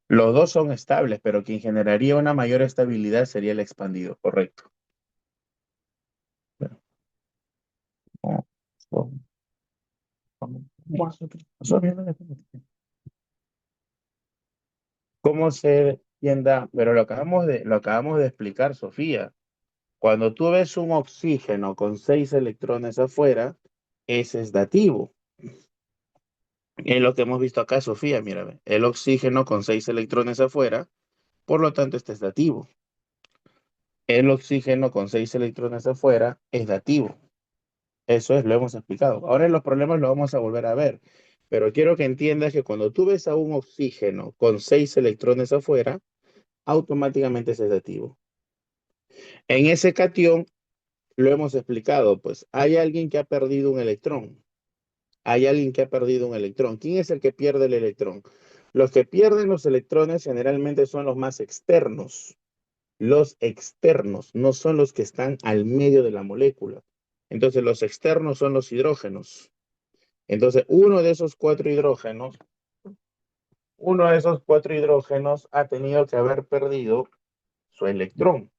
Los dos son estables, pero quien generaría una mayor estabilidad sería el expandido, correcto. Bueno, oh, oh, ¿cómo se tienda? Pero lo acabamos de explicar, Sofía. Cuando tú ves un oxígeno con 6 electrones afuera, ese es dativo. Es lo que hemos visto acá, Sofía, mírame. El oxígeno con 6 electrones afuera, por lo tanto, este es dativo. El oxígeno con 6 electrones afuera es dativo. Eso es, lo hemos explicado. Ahora en los problemas lo vamos a volver a ver. Pero quiero que entiendas que cuando tú ves a un oxígeno con 6 electrones afuera, automáticamente es dativo. En ese cation lo hemos explicado, pues hay alguien que ha perdido un electrón. Hay alguien que ha perdido un electrón. ¿Quién es el que pierde el electrón? Los que pierden los electrones generalmente son los más externos. Los externos no son los que están al medio de la molécula. Entonces los externos son los hidrógenos. Entonces uno de esos cuatro hidrógenos ha tenido que haber perdido su electrón.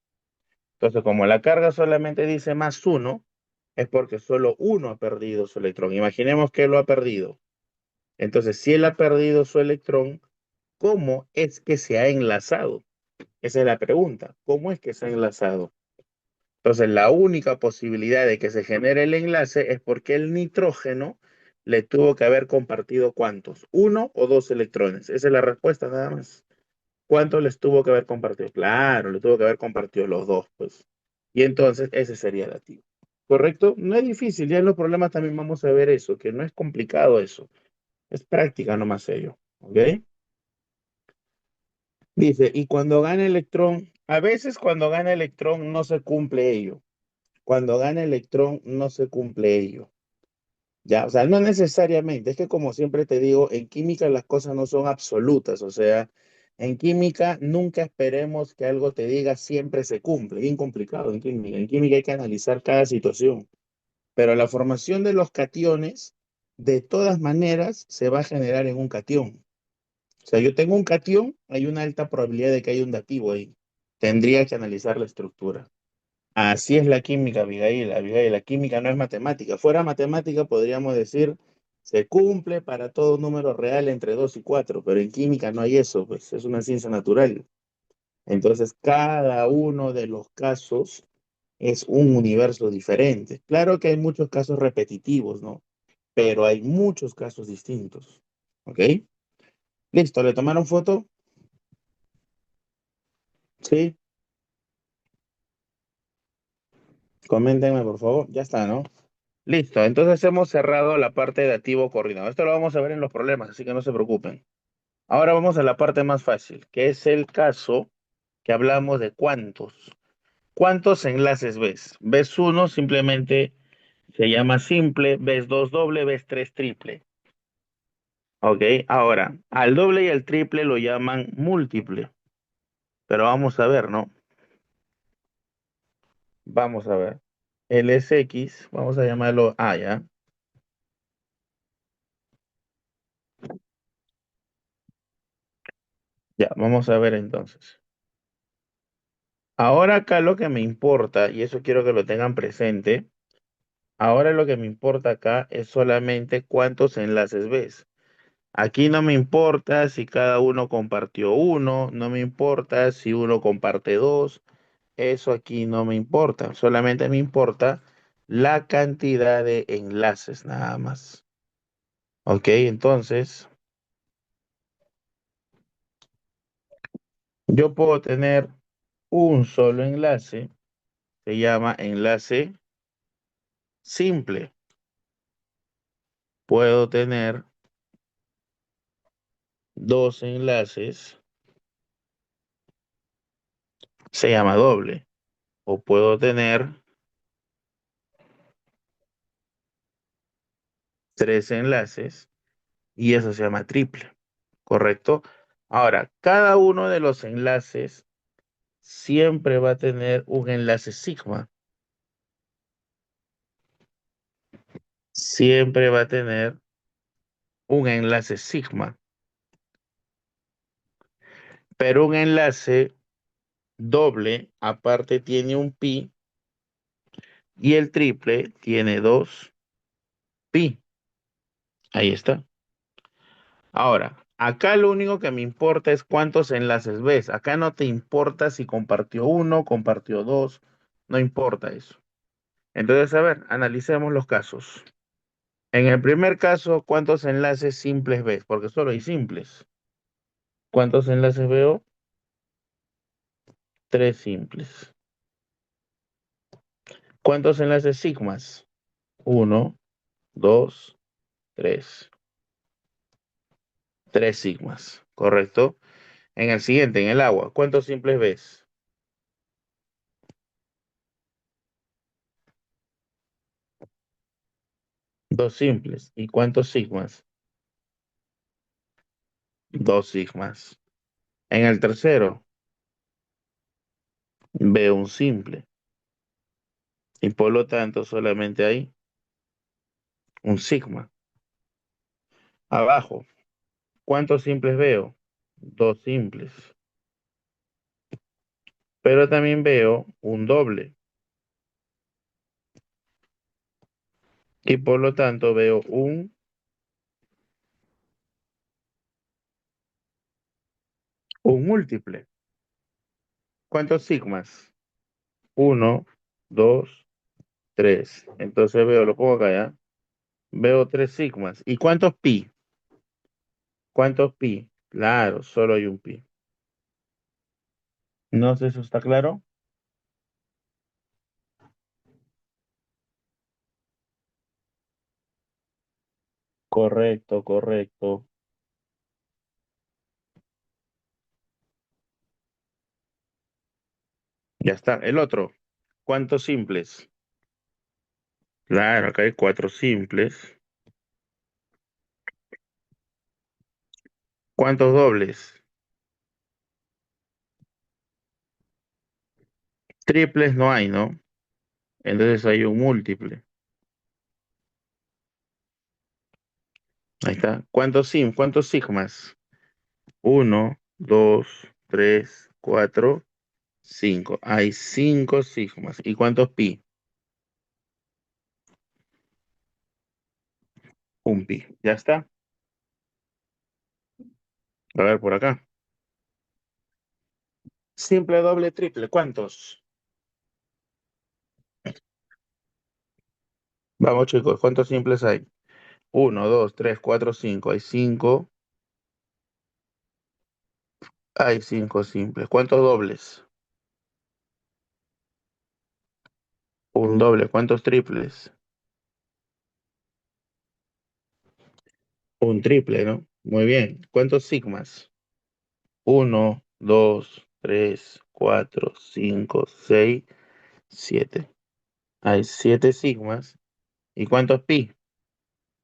Entonces, como la carga solamente dice más uno, es porque solo uno ha perdido su electrón. Imaginemos que él lo ha perdido. Entonces, si él ha perdido su electrón, ¿cómo es que se ha enlazado? Esa es la pregunta. ¿Cómo es que se ha enlazado? Entonces, la única posibilidad de que se genere el enlace es porque el nitrógeno le tuvo que haber compartido ¿cuántos? ¿Uno o dos electrones? Esa es la respuesta nada más. ¿Cuántos les tuvo que haber compartido? Claro, le tuvo que haber compartido los dos, pues. Y entonces ese sería el dativo. ¿Correcto? No es difícil, ya en los problemas también vamos a ver eso, que no es complicado eso. Es práctica nomás ello. ¿Ok? Dice, y cuando gana electrón, a veces cuando gana electrón no se cumple ello. Cuando gana electrón no se cumple ello. Ya, o sea, no necesariamente, es que como siempre te digo, en química las cosas no son absolutas, o sea, en química nunca esperemos que algo te diga siempre se cumple, bien complicado en química hay que analizar cada situación, pero la formación de los cationes de todas maneras se va a generar en un cation. O sea, yo tengo un cation, hay una alta probabilidad de que haya un dativo ahí. Tendría que analizar la estructura. Así es la química, Abigail. Abigail, la química no es matemática. Fuera matemática, podríamos decir, se cumple para todo número real entre 2 y 4, pero en química no hay eso, pues es una ciencia natural. Entonces, cada uno de los casos es un universo diferente. Claro que hay muchos casos repetitivos, ¿no? Pero hay muchos casos distintos. ¿Ok? Listo, ¿le tomaron foto? Sí, coméntenme, por favor. Ya está, ¿no? Listo, entonces hemos cerrado la parte de activo coordinado. Esto lo vamos a ver en los problemas, así que no se preocupen. Ahora vamos a la parte más fácil, que es el caso que hablamos de cuántos. ¿Cuántos enlaces ves? ¿Ves uno? Simplemente Se llama simple, ves dos doble, ves tres triple. Ok, ahora, al doble y al triple lo llaman múltiple. Pero vamos a ver, ¿no? Vamos a ver. El SX, vamos a llamarlo A, ¿ya? Ya, vamos a ver entonces. Ahora acá lo que me importa, y eso quiero que lo tengan presente, ahora lo que me importa acá es solamente cuántos enlaces ves. Aquí no me importa si cada uno compartió uno, no me importa si uno comparte dos, eso aquí no me importa, solamente me importa la cantidad de enlaces nada más. Ok, entonces yo puedo tener un solo enlace, se llama enlace simple. Puedo tener dos enlaces, se llama doble. O puedo tener tres enlaces y eso se llama triple, ¿correcto? Ahora, cada uno de los enlaces siempre va a tener un enlace sigma. Siempre va a tener un enlace sigma. Pero un enlace doble, aparte tiene un pi y el triple tiene dos pi. Ahí está. Ahora, acá lo único que me importa es cuántos enlaces ves. Acá no te importa si compartió uno, compartió dos, no importa eso. Entonces, a ver, analicemos los casos. En el primer caso, ¿cuántos enlaces simples ves? Porque solo hay simples. ¿Cuántos enlaces veo? Tres simples. ¿Cuántos enlaces sigmas? Uno, dos, tres. Tres sigmas, ¿correcto? En el siguiente, en el agua, ¿cuántos simples ves? Dos simples. ¿Y cuántos sigmas? Dos sigmas. En el tercero, veo un simple. Y por lo tanto, solamente hay un sigma. Abajo, ¿cuántos simples veo? Dos simples. Pero también veo un doble. Y por lo tanto, veo un múltiple. ¿Cuántos sigmas? Uno, dos, tres. Entonces veo, lo pongo acá ya. Veo tres sigmas. ¿Y cuántos pi? ¿Cuántos pi? Claro, solo hay un pi. No sé si eso está claro. Correcto, correcto. Ya está. El otro. ¿Cuántos simples? Claro, acá hay cuatro simples. ¿Cuántos dobles? Triples no hay, ¿no? Entonces hay un múltiple. Ahí está. ¿Cuántos sigmas? Uno, dos, tres, cuatro, cinco. Hay cinco sigmas. ¿Y cuántos pi? Un pi. Ya está. A ver por acá. Simple, doble, triple. ¿Cuántos? Vamos, chicos. ¿Cuántos simples hay? Uno, dos, tres, cuatro, cinco. Hay cinco. Hay cinco simples. ¿Cuántos dobles? Un doble. ¿Cuántos triples? Un triple, ¿no? Muy bien. ¿Cuántos sigmas? Uno, dos, tres, cuatro, cinco, seis, siete. Hay siete sigmas ¿Y cuánto es pi?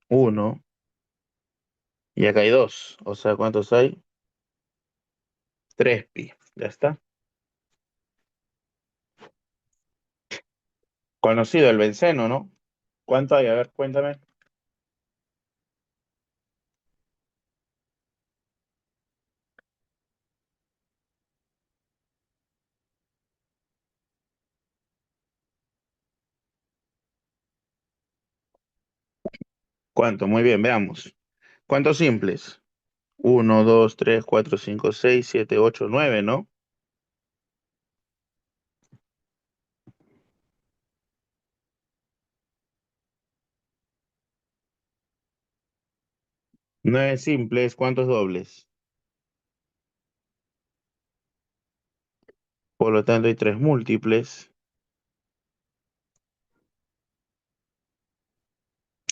Uno. Y acá hay dos. O sea, ¿cuántos hay? Tres pi. Ya está. Conocido el benceno, ¿no? ¿Cuánto hay? A ver, cuéntame. ¿Cuánto? Muy bien, veamos. ¿Cuántos simples? Uno, dos, tres, cuatro, cinco, seis, siete, ocho, nueve, ¿no? Nueve simples, ¿cuántos dobles? Por lo tanto, hay tres múltiples.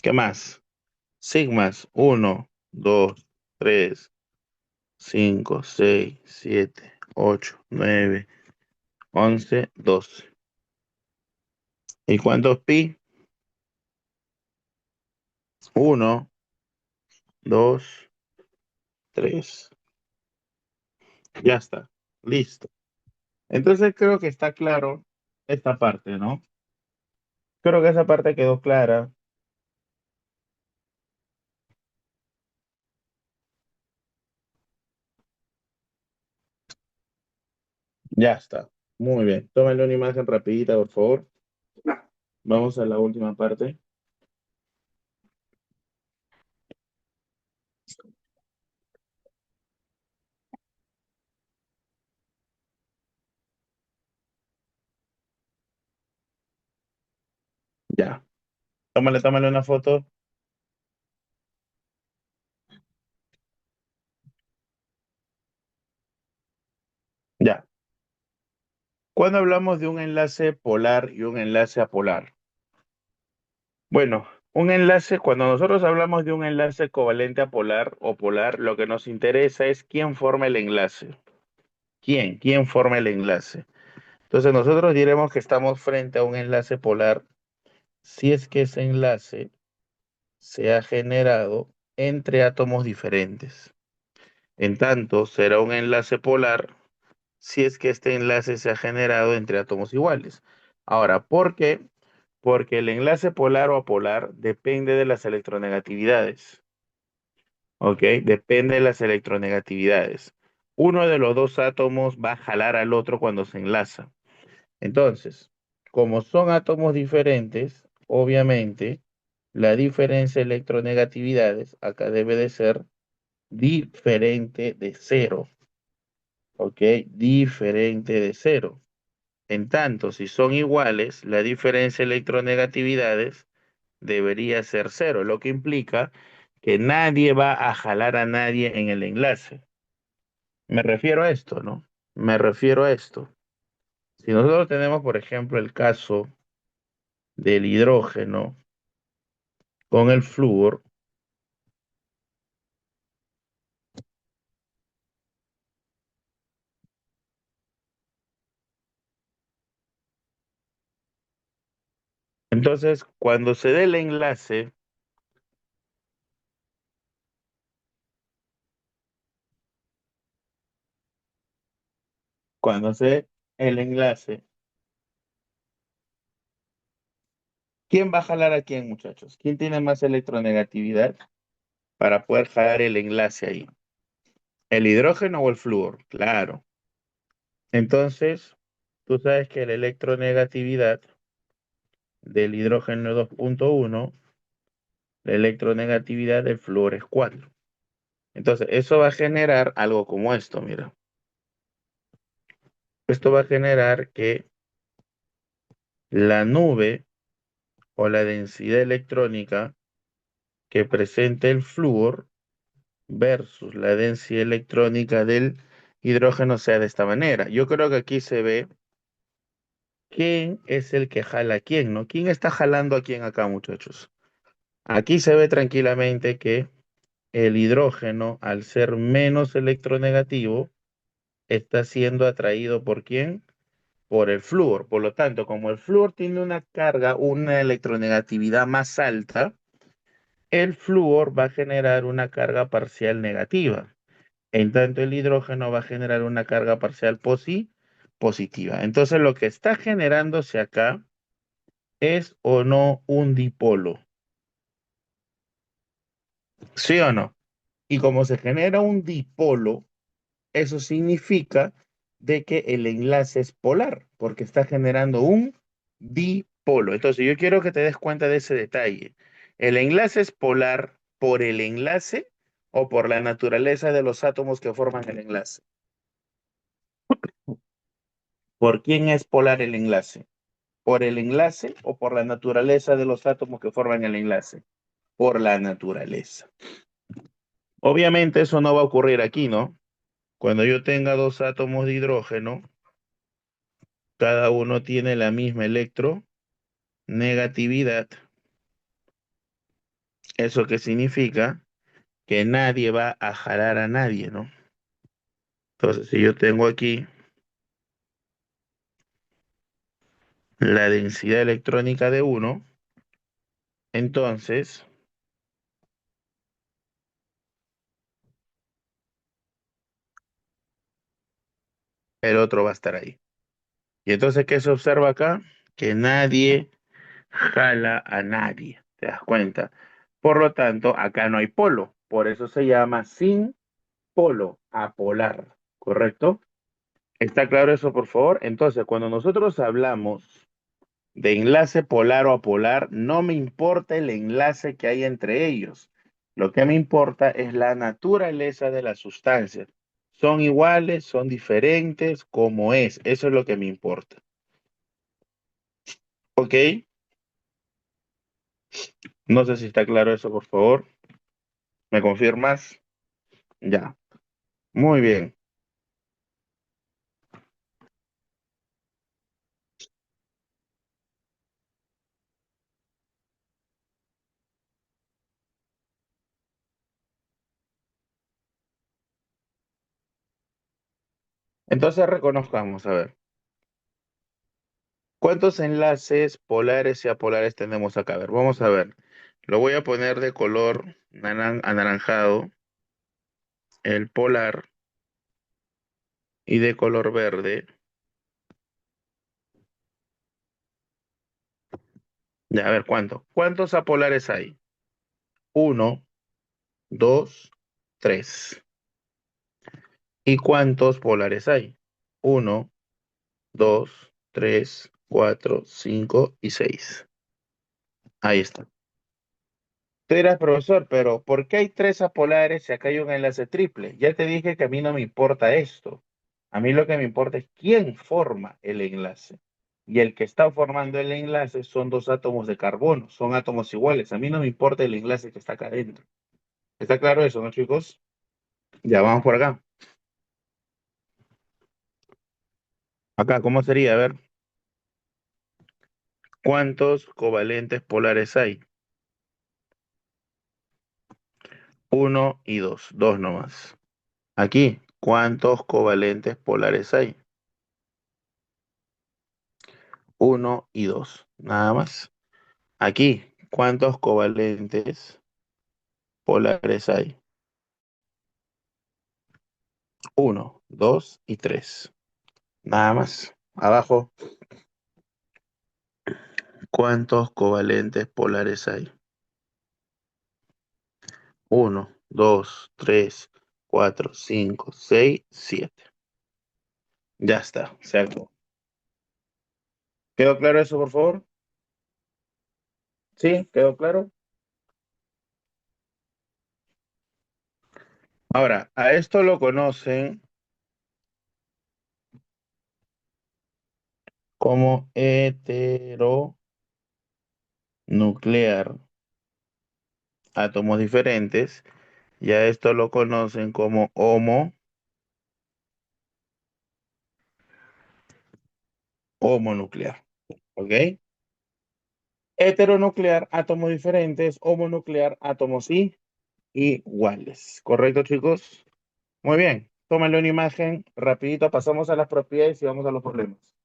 ¿Qué más? Sigmas. Uno, dos, tres, cinco, seis, siete, ocho, nueve, 11, 12. ¿Y cuántos pi? Uno, dos, tres. Ya está. Listo. Entonces creo que está claro esta parte, ¿no? Creo que esa parte quedó clara. Ya está. Muy bien. Tómale una imagen rapidita, por favor. Vamos a la última parte. Ya. Tómale una foto. Ya. ¿Cuándo hablamos de un enlace polar y un enlace apolar? Bueno, un enlace, cuando nosotros hablamos de un enlace covalente apolar o polar, lo que nos interesa es quién forma el enlace. ¿Quién? ¿Quién forma el enlace? Entonces nosotros diremos que estamos frente a un enlace polar si es que ese enlace se ha generado entre átomos diferentes. En tanto, será un enlace polar si es que este enlace se ha generado entre átomos iguales. Ahora, ¿por qué? Porque el enlace polar o apolar depende de las electronegatividades, ¿ok? Depende de las electronegatividades. Uno de los dos átomos va a jalar al otro cuando se enlaza. Entonces, como son átomos diferentes, obviamente, la diferencia de electronegatividades acá debe de ser diferente de cero, ¿ok? Diferente de cero. En tanto, si son iguales, la diferencia de electronegatividades debería ser cero, lo que implica que nadie va a jalar a nadie en el enlace. Me refiero a esto, ¿no? Me refiero a esto. Si nosotros tenemos, por ejemplo, el caso del hidrógeno con el flúor, entonces cuando se dé el enlace, cuando se dé el enlace, ¿quién va a jalar a quién, muchachos? ¿Quién tiene más electronegatividad para poder jalar el enlace ahí? ¿El hidrógeno o el flúor? Claro. Entonces, tú sabes que la electronegatividad del hidrógeno 2,1, la electronegatividad del flúor es 4. Entonces, eso va a generar algo como esto, mira. Esto va a generar que la nube o la densidad electrónica que presenta el flúor versus la densidad electrónica del hidrógeno sea de esta manera. Yo creo que aquí se ve quién es el que jala a quién, ¿no? ¿Quién está jalando a quién acá, muchachos? Aquí se ve tranquilamente que el hidrógeno, al ser menos electronegativo, está siendo atraído ¿por quién? por el flúor. Por lo tanto, como el flúor tiene una carga, una electronegatividad más alta, el flúor va a generar una carga parcial negativa. En tanto, el hidrógeno va a generar una carga parcial positiva. Entonces, lo que está generándose acá es o no un dipolo. ¿Sí o no? Y como se genera un dipolo, eso significa de que el enlace es polar, porque está generando un dipolo. Entonces, yo quiero que te des cuenta de ese detalle. ¿El enlace es polar por el enlace o por la naturaleza de los átomos que forman el enlace? ¿Por quién es polar el enlace? ¿Por el enlace o por la naturaleza de los átomos que forman el enlace? Por la naturaleza. Obviamente eso no va a ocurrir aquí, ¿no? Cuando yo tenga dos átomos de hidrógeno, cada uno tiene la misma electronegatividad. ¿Eso qué significa? Que nadie va a jalar a nadie, ¿no? Entonces, si yo tengo aquí la densidad electrónica de uno, entonces el otro va a estar ahí. Y entonces, ¿qué se observa acá? Que nadie jala a nadie. ¿Te das cuenta? Por lo tanto, acá no hay polo. Por eso se llama sin polo, apolar. ¿Correcto? ¿Está claro eso, por favor? Entonces, cuando nosotros hablamos de enlace polar o apolar, no me importa el enlace que hay entre ellos. Lo que me importa es la naturaleza de las sustancias. ¿Son iguales? ¿Son diferentes? ¿Cómo es? Eso es lo que me importa. ¿Ok? No sé si está claro eso, por favor. ¿Me confirmas? Ya. Muy bien. Entonces reconozcamos, a ver, ¿cuántos enlaces polares y apolares tenemos acá? A ver, vamos a ver. Lo voy a poner de color anaranjado, el polar, y de color verde. Ya, a ver, ¿cuánto? ¿Cuántos apolares hay? Uno, dos, tres. ¿Y cuántos polares hay? Uno, dos, tres, cuatro, cinco y seis. Ahí está. Tú dirás, profesor, pero ¿por qué hay tres apolares si acá hay un enlace triple? Ya te dije que a mí no me importa esto. A mí lo que me importa es quién forma el enlace. Y el que está formando el enlace son dos átomos de carbono, son átomos iguales. A mí no me importa el enlace que está acá adentro. ¿Está claro eso, no, chicos? Ya vamos por acá. Acá, ¿cómo sería? A ver, ¿cuántos covalentes polares hay? Uno y dos, dos nomás. Aquí, ¿cuántos covalentes polares hay? Uno y dos, nada más. Aquí, ¿cuántos covalentes polares hay? Uno, dos y tres, nada más. Abajo, ¿cuántos covalentes polares hay? Uno, dos, tres, cuatro, cinco, seis, siete. Ya está, se acabó. ¿Quedó claro eso, por favor? ¿Sí? ¿Quedó claro? Ahora, a esto lo conocen como heteronuclear, átomos diferentes, y a esto lo conocen como homonuclear, ¿ok? Heteronuclear, átomos diferentes, homonuclear, átomos iguales. ¿Correcto, chicos? Muy bien. Tómale una imagen, rapidito pasamos a las propiedades y vamos a los problemas.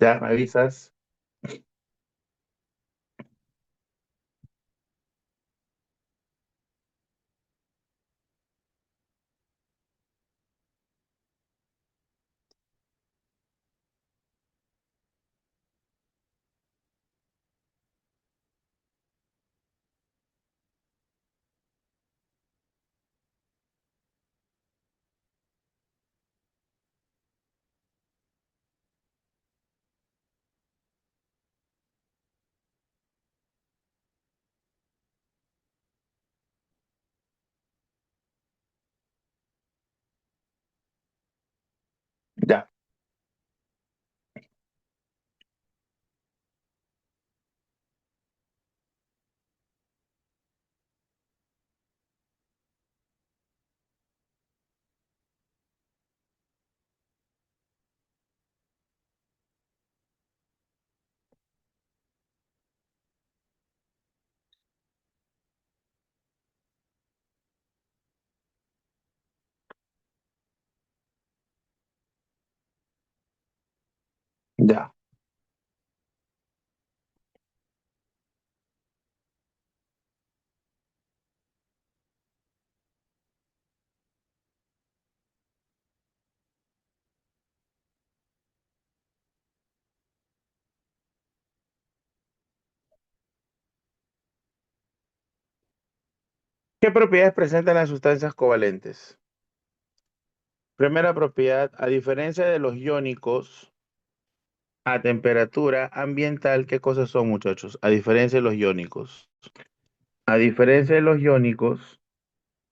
Ya, me avisas. Ya, ya, ¿qué propiedades presentan las sustancias covalentes? Primera propiedad, a diferencia de los iónicos, a temperatura ambiental, ¿qué cosas son, muchachos? A diferencia de los iónicos. A diferencia de los iónicos,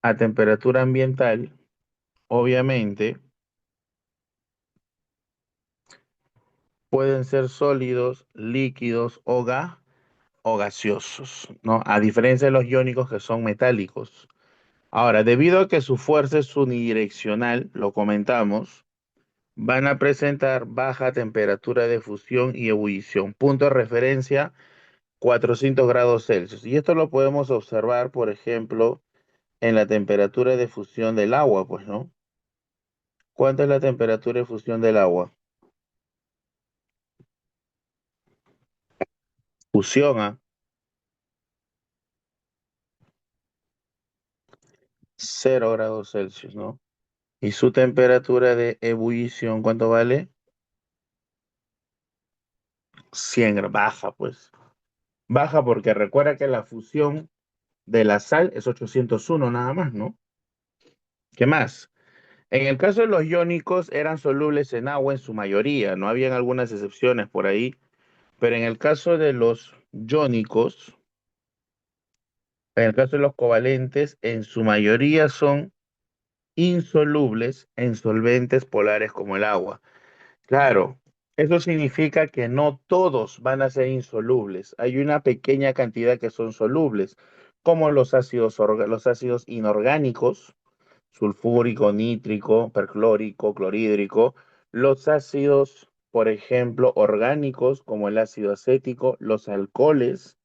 a temperatura ambiental, obviamente, pueden ser sólidos, líquidos o gaseosos, ¿no? A diferencia de los iónicos que son metálicos. Ahora, debido a que su fuerza es unidireccional, lo comentamos, van a presentar baja temperatura de fusión y ebullición. Punto de referencia, 400 grados Celsius. Y esto lo podemos observar, por ejemplo, en la temperatura de fusión del agua, pues, ¿no? ¿Cuánta es la temperatura de fusión del agua? Fusión a 0 grados Celsius, ¿no? Y su temperatura de ebullición, ¿cuánto vale? 100 grados. Baja, pues. Baja porque recuerda que la fusión de la sal es 801 nada más, ¿no? ¿Qué más? En el caso de los iónicos eran solubles en agua en su mayoría, no habían algunas excepciones por ahí, pero en el caso de los iónicos, en el caso de los covalentes, en su mayoría son insolubles en solventes polares como el agua. Claro, eso significa que no todos van a ser insolubles. Hay una pequeña cantidad que son solubles, como los ácidos inorgánicos, sulfúrico, nítrico, perclórico, clorhídrico, los ácidos, por ejemplo, orgánicos, como el ácido acético, los alcoholes,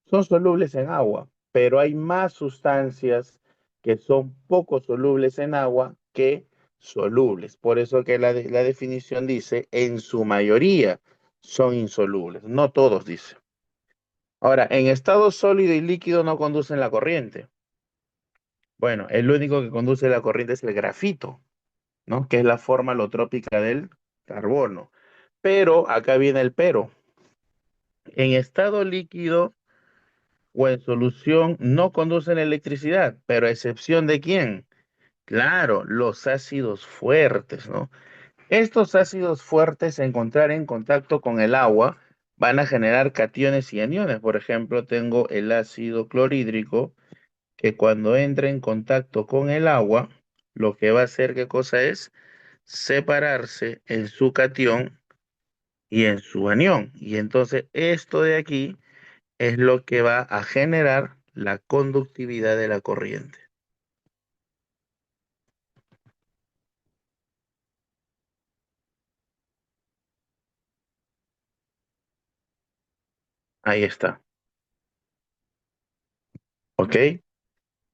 son solubles en agua, pero hay más sustancias que son poco solubles en agua que solubles. Por eso que la definición dice, en su mayoría son insolubles, no todos dice. Ahora, en estado sólido y líquido no conducen la corriente. Bueno, el único que conduce la corriente es el grafito, ¿no? Que es la forma alotrópica del carbono. Pero, acá viene el pero. En estado líquido o en solución no conducen electricidad, pero a excepción de quién? Claro, los ácidos fuertes, ¿no? Estos ácidos fuertes, encontrar en contacto con el agua, van a generar cationes y aniones. Por ejemplo, tengo el ácido clorhídrico, que cuando entra en contacto con el agua, lo que va a hacer, ¿qué cosa es? Separarse en su cation y en su anión. Y entonces esto de aquí es lo que va a generar la conductividad de la corriente. Ahí está. ¿Ok?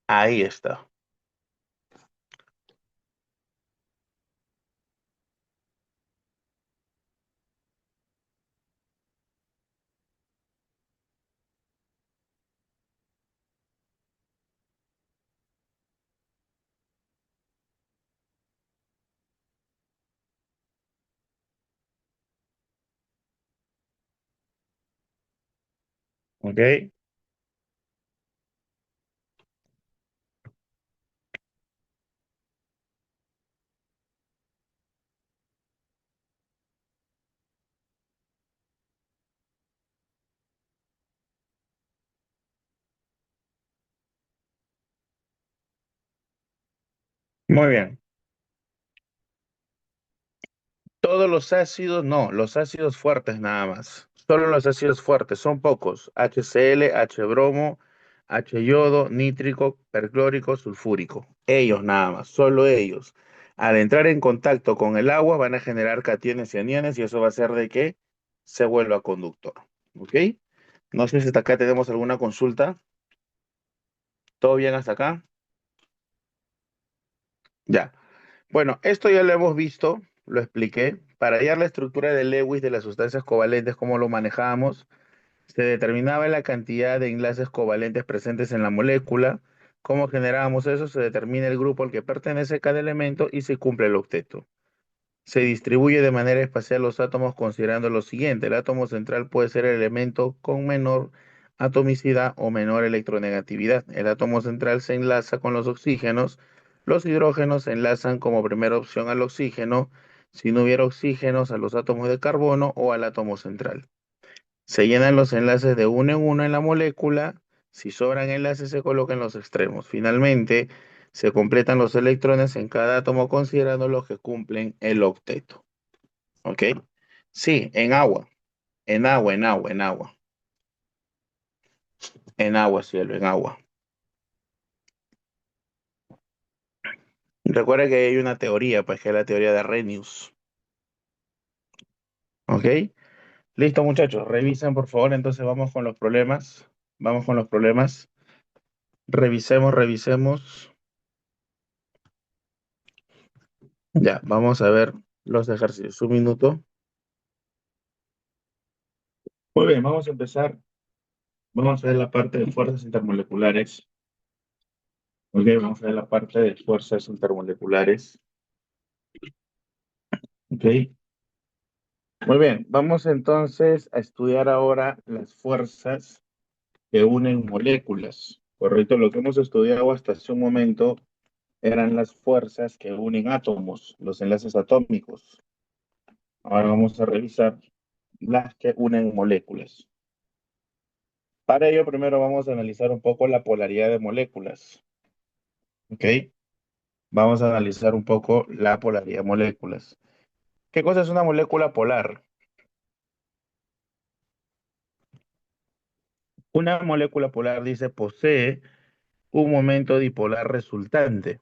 Ahí está. ¿Ok? Muy bien. Todos los ácidos, no, los ácidos fuertes nada más. Solo los ácidos fuertes, son pocos. HCl, H-bromo, H-yodo, nítrico, perclórico, sulfúrico. Ellos nada más, solo ellos. Al entrar en contacto con el agua van a generar cationes y aniones y eso va a hacer de que se vuelva conductor. ¿Ok? No sé si hasta acá tenemos alguna consulta. ¿Todo bien hasta acá? Ya. Bueno, esto ya lo hemos visto, lo expliqué. Para hallar la estructura de Lewis de las sustancias covalentes, cómo lo manejamos, se determinaba la cantidad de enlaces covalentes presentes en la molécula. ¿Cómo generábamos eso? Se determina el grupo al que pertenece cada elemento y se cumple el octeto. Se distribuye de manera espacial los átomos considerando lo siguiente. El átomo central puede ser el elemento con menor atomicidad o menor electronegatividad. El átomo central se enlaza con los oxígenos. Los hidrógenos se enlazan como primera opción al oxígeno. Si no hubiera oxígenos, a los átomos de carbono o al átomo central. Se llenan los enlaces de uno en uno en la molécula. Si sobran enlaces, se colocan en los extremos. Finalmente, se completan los electrones en cada átomo considerando los que cumplen el octeto. ¿Ok? Sí, en agua, en agua, en agua, en agua, en agua, cielo, en agua. Recuerda que hay una teoría, pues que es la teoría de Arrhenius. ¿Ok? Listo, muchachos, revisen por favor, entonces vamos con los problemas. Vamos con los problemas. Revisemos, revisemos. Ya, vamos a ver los ejercicios. Un minuto. Muy bien, vamos a empezar. Vamos a ver la parte de fuerzas intermoleculares. Ok, vamos a ver la parte de fuerzas intermoleculares. Ok. Muy bien, vamos entonces a estudiar ahora las fuerzas que unen moléculas. Correcto, lo que hemos estudiado hasta hace un momento eran las fuerzas que unen átomos, los enlaces atómicos. Ahora vamos a revisar las que unen moléculas. Para ello, primero vamos a analizar un poco la polaridad de moléculas. ¿Ok? Vamos a analizar un poco la polaridad de moléculas. ¿Qué cosa es una molécula polar? Una molécula polar dice posee un momento dipolar resultante.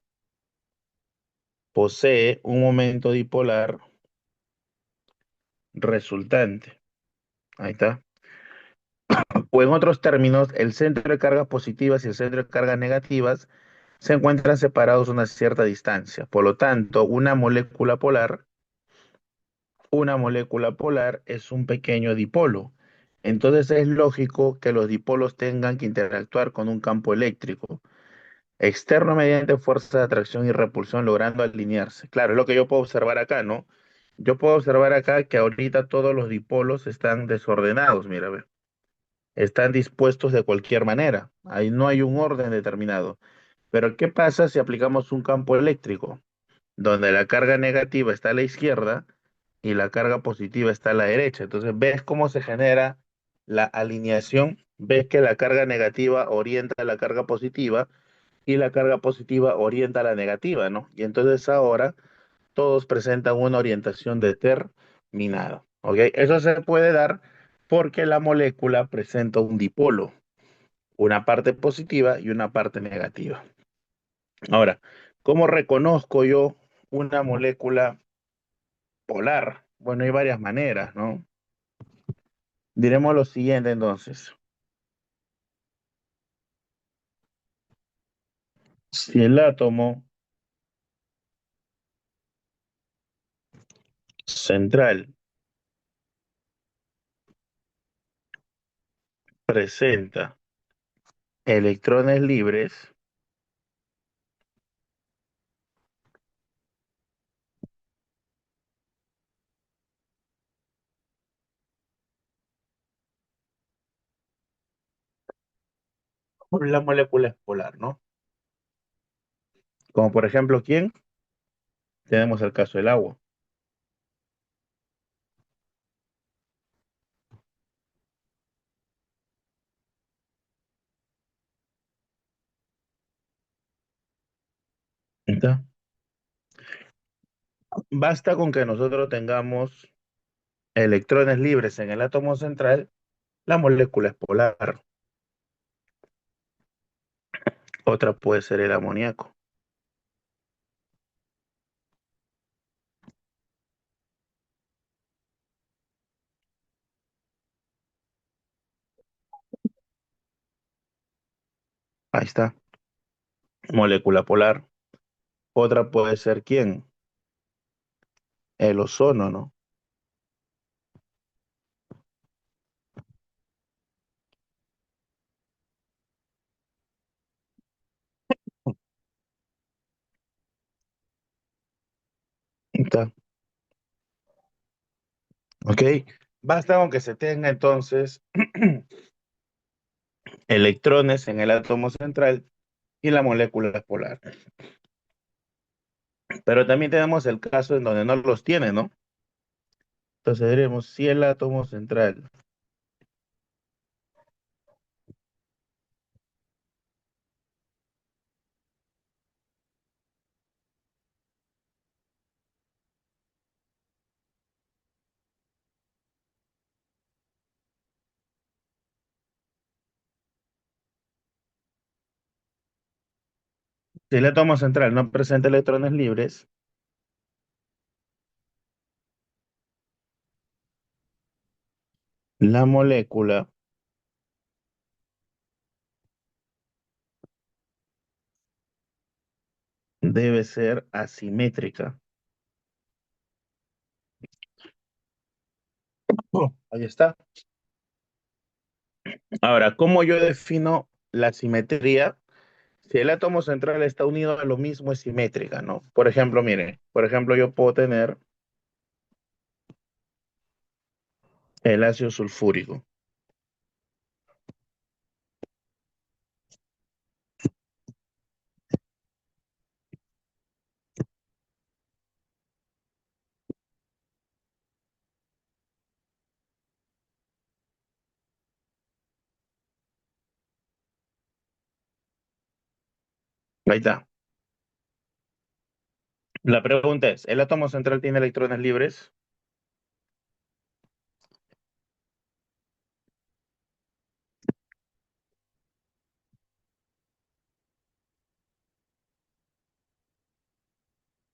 Posee un momento dipolar resultante. Ahí está. O en otros términos, el centro de cargas positivas y el centro de cargas negativas se encuentran separados a una cierta distancia. Por lo tanto, una molécula polar es un pequeño dipolo. Entonces es lógico que los dipolos tengan que interactuar con un campo eléctrico externo mediante fuerzas de atracción y repulsión logrando alinearse. Claro, es lo que yo puedo observar acá, ¿no? Yo puedo observar acá que ahorita todos los dipolos están desordenados, mira, ve. Están dispuestos de cualquier manera. Ahí no hay un orden determinado. Pero ¿qué pasa si aplicamos un campo eléctrico donde la carga negativa está a la izquierda y la carga positiva está a la derecha? Entonces, ¿ves cómo se genera la alineación? ¿Ves que la carga negativa orienta a la carga positiva y la carga positiva orienta a la negativa, ¿no? Y entonces ahora todos presentan una orientación determinada, ¿ok? Eso se puede dar porque la molécula presenta un dipolo, una parte positiva y una parte negativa. Ahora, ¿cómo reconozco yo una molécula polar? Bueno, hay varias maneras, ¿no? Diremos lo siguiente entonces. Si el átomo central presenta electrones libres, La molécula es polar, ¿no? Como por ejemplo, ¿quién? Tenemos el caso del agua. ¿Está? Basta con que nosotros tengamos electrones libres en el átomo central, la molécula es polar. Otra puede ser el amoníaco. Ahí está, molécula polar. Otra puede ser ¿quién? El ozono, ¿no? Ahí está, ¿ok? Basta con que se tenga entonces electrones en el átomo central y la molécula es polar. Pero también tenemos el caso en donde no los tiene, ¿no? Entonces diremos, si el átomo central, si el átomo central no presenta electrones libres, la molécula debe ser asimétrica. Ahí está. Ahora, ¿cómo yo defino la simetría? Si el átomo central está unido a lo mismo, es simétrica, ¿no? Por ejemplo, mire, por ejemplo, yo puedo tener el ácido sulfúrico. Ahí está. La pregunta es, ¿el átomo central tiene electrones libres?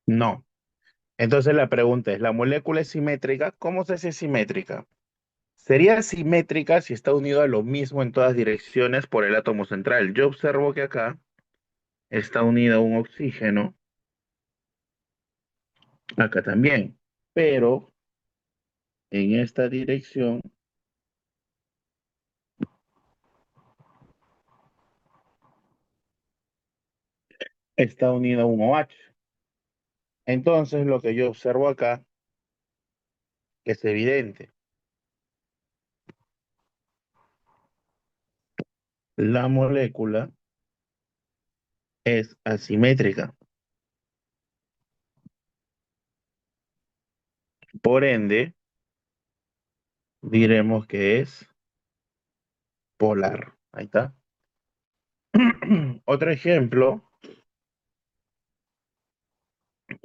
No. Entonces la pregunta es, ¿la molécula es simétrica? ¿Cómo sé si es simétrica? Sería simétrica si está unido a lo mismo en todas direcciones por el átomo central. Yo observo que acá está unido a un oxígeno, acá también, pero en esta dirección está unido a un OH. Entonces lo que yo observo acá es evidente. La molécula es asimétrica. Por ende, diremos que es polar. Ahí está. Otro ejemplo,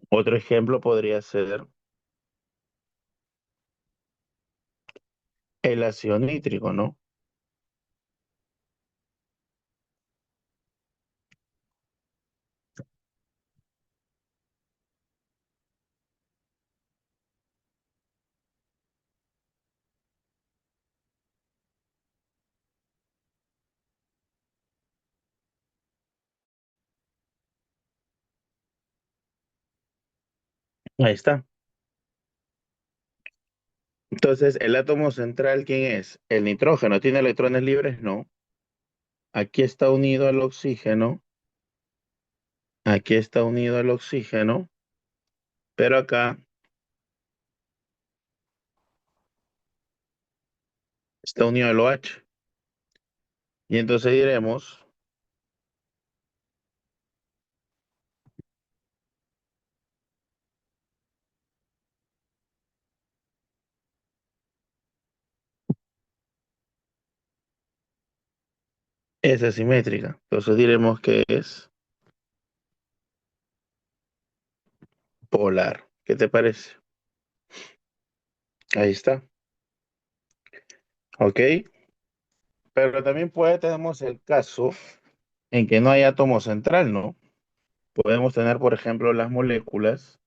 otro ejemplo podría ser el ácido nítrico, ¿no? Ahí está. Entonces, el átomo central, ¿quién es? El nitrógeno. ¿Tiene electrones libres? No. Aquí está unido al oxígeno. Aquí está unido al oxígeno. Pero acá está unido al OH. Y entonces diremos Es asimétrica. Entonces diremos que es polar. ¿Qué te parece? Ahí está. ¿Ok? Pero también tenemos el caso en que no hay átomo central, ¿no? Podemos tener, por ejemplo, las moléculas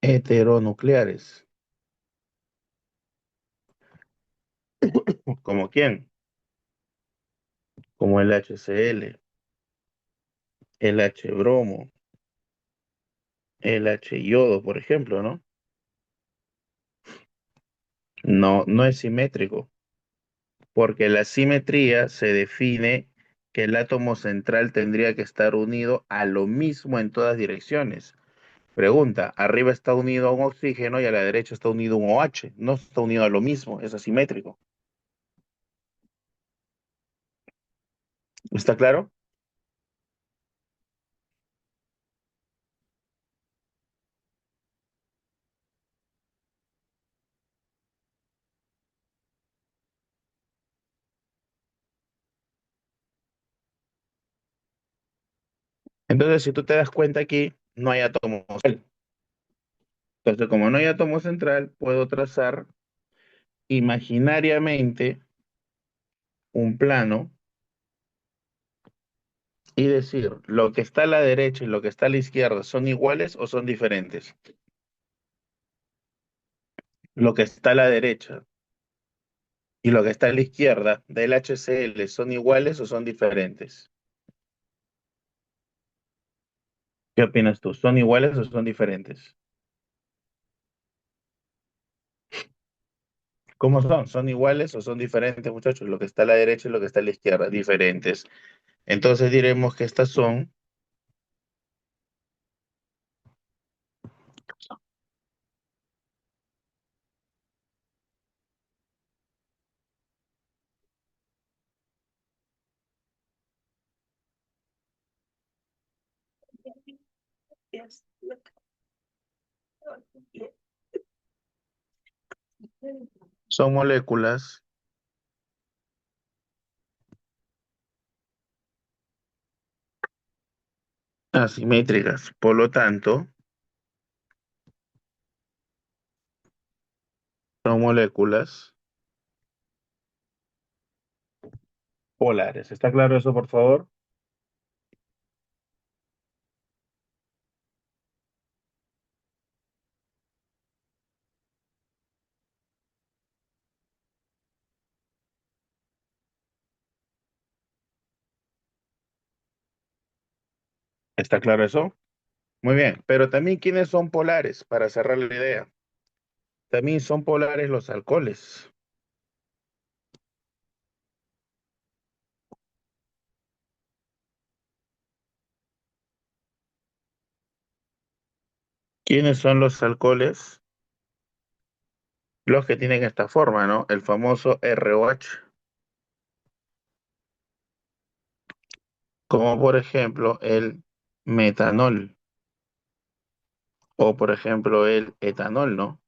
heteronucleares. ¿Como quién? Como el HCl, el H-bromo, el H-iodo, por ejemplo, ¿no? No, no es simétrico, porque la simetría se define que el átomo central tendría que estar unido a lo mismo en todas direcciones. Pregunta, arriba está unido a un oxígeno y a la derecha está unido a un OH. No está unido a lo mismo, es asimétrico. ¿Está claro? Entonces, si tú te das cuenta aquí, no hay átomo central. Entonces, como no hay átomo central, puedo trazar imaginariamente un plano y decir, lo que está a la derecha y lo que está a la izquierda, ¿son iguales o son diferentes? Lo que está a la derecha y lo que está a la izquierda del HCl, ¿son iguales o son diferentes? ¿Qué opinas tú? ¿Son iguales o son diferentes? ¿Cómo son? ¿Son iguales o son diferentes, muchachos? Lo que está a la derecha y lo que está a la izquierda, diferentes. Entonces diremos que estas son, son moléculas asimétricas. Por lo tanto, son moléculas polares. ¿Está claro eso, por favor? ¿Está claro eso? Muy bien. Pero también, ¿quiénes son polares? Para cerrar la idea. También son polares los alcoholes. ¿Quiénes son los alcoholes? Los que tienen esta forma, ¿no? El famoso ROH. Como por ejemplo el metanol. O por ejemplo el etanol, ¿no?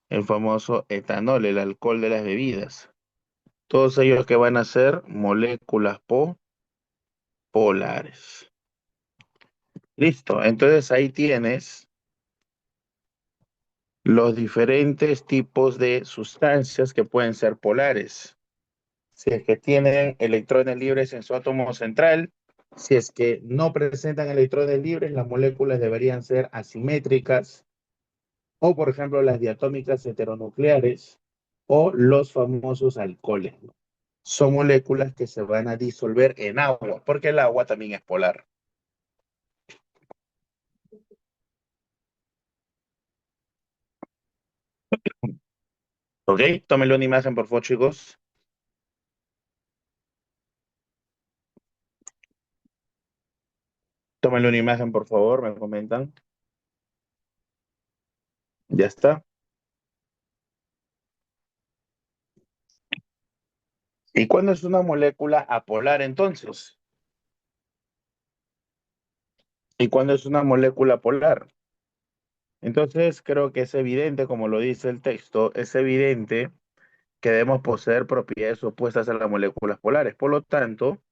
El famoso etanol, el alcohol de las bebidas. Todos ellos que van a ser moléculas polares. Listo. Entonces ahí tienes los diferentes tipos de sustancias que pueden ser polares. Si es que tienen electrones libres en su átomo central, si es que no presentan electrones libres, las moléculas deberían ser asimétricas, o por ejemplo las diatómicas heteronucleares, o los famosos alcoholes. Son moléculas que se van a disolver en agua, porque el agua también es polar. ¿Ok? Tómenle una imagen, por favor, chicos. Tómenle una imagen, por favor, me comentan. Ya está. ¿Y cuándo es una molécula apolar entonces? ¿Y cuándo es una molécula polar? Entonces creo que es evidente, como lo dice el texto, es evidente que debemos poseer propiedades opuestas a las moléculas polares. Por lo tanto,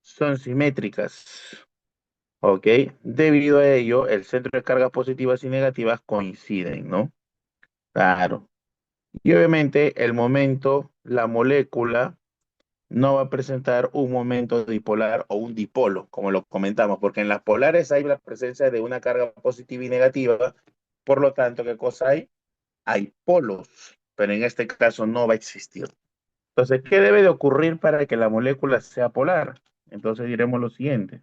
son simétricas. ¿Ok? Debido a ello, el centro de cargas positivas y negativas coinciden, ¿no? Claro. Y obviamente el momento, la molécula no va a presentar un momento dipolar o un dipolo, como lo comentamos, porque en las polares hay la presencia de una carga positiva y negativa, por lo tanto, ¿qué cosa hay? Hay polos, pero en este caso no va a existir. Entonces, ¿qué debe de ocurrir para que la molécula sea polar? Entonces diremos lo siguiente.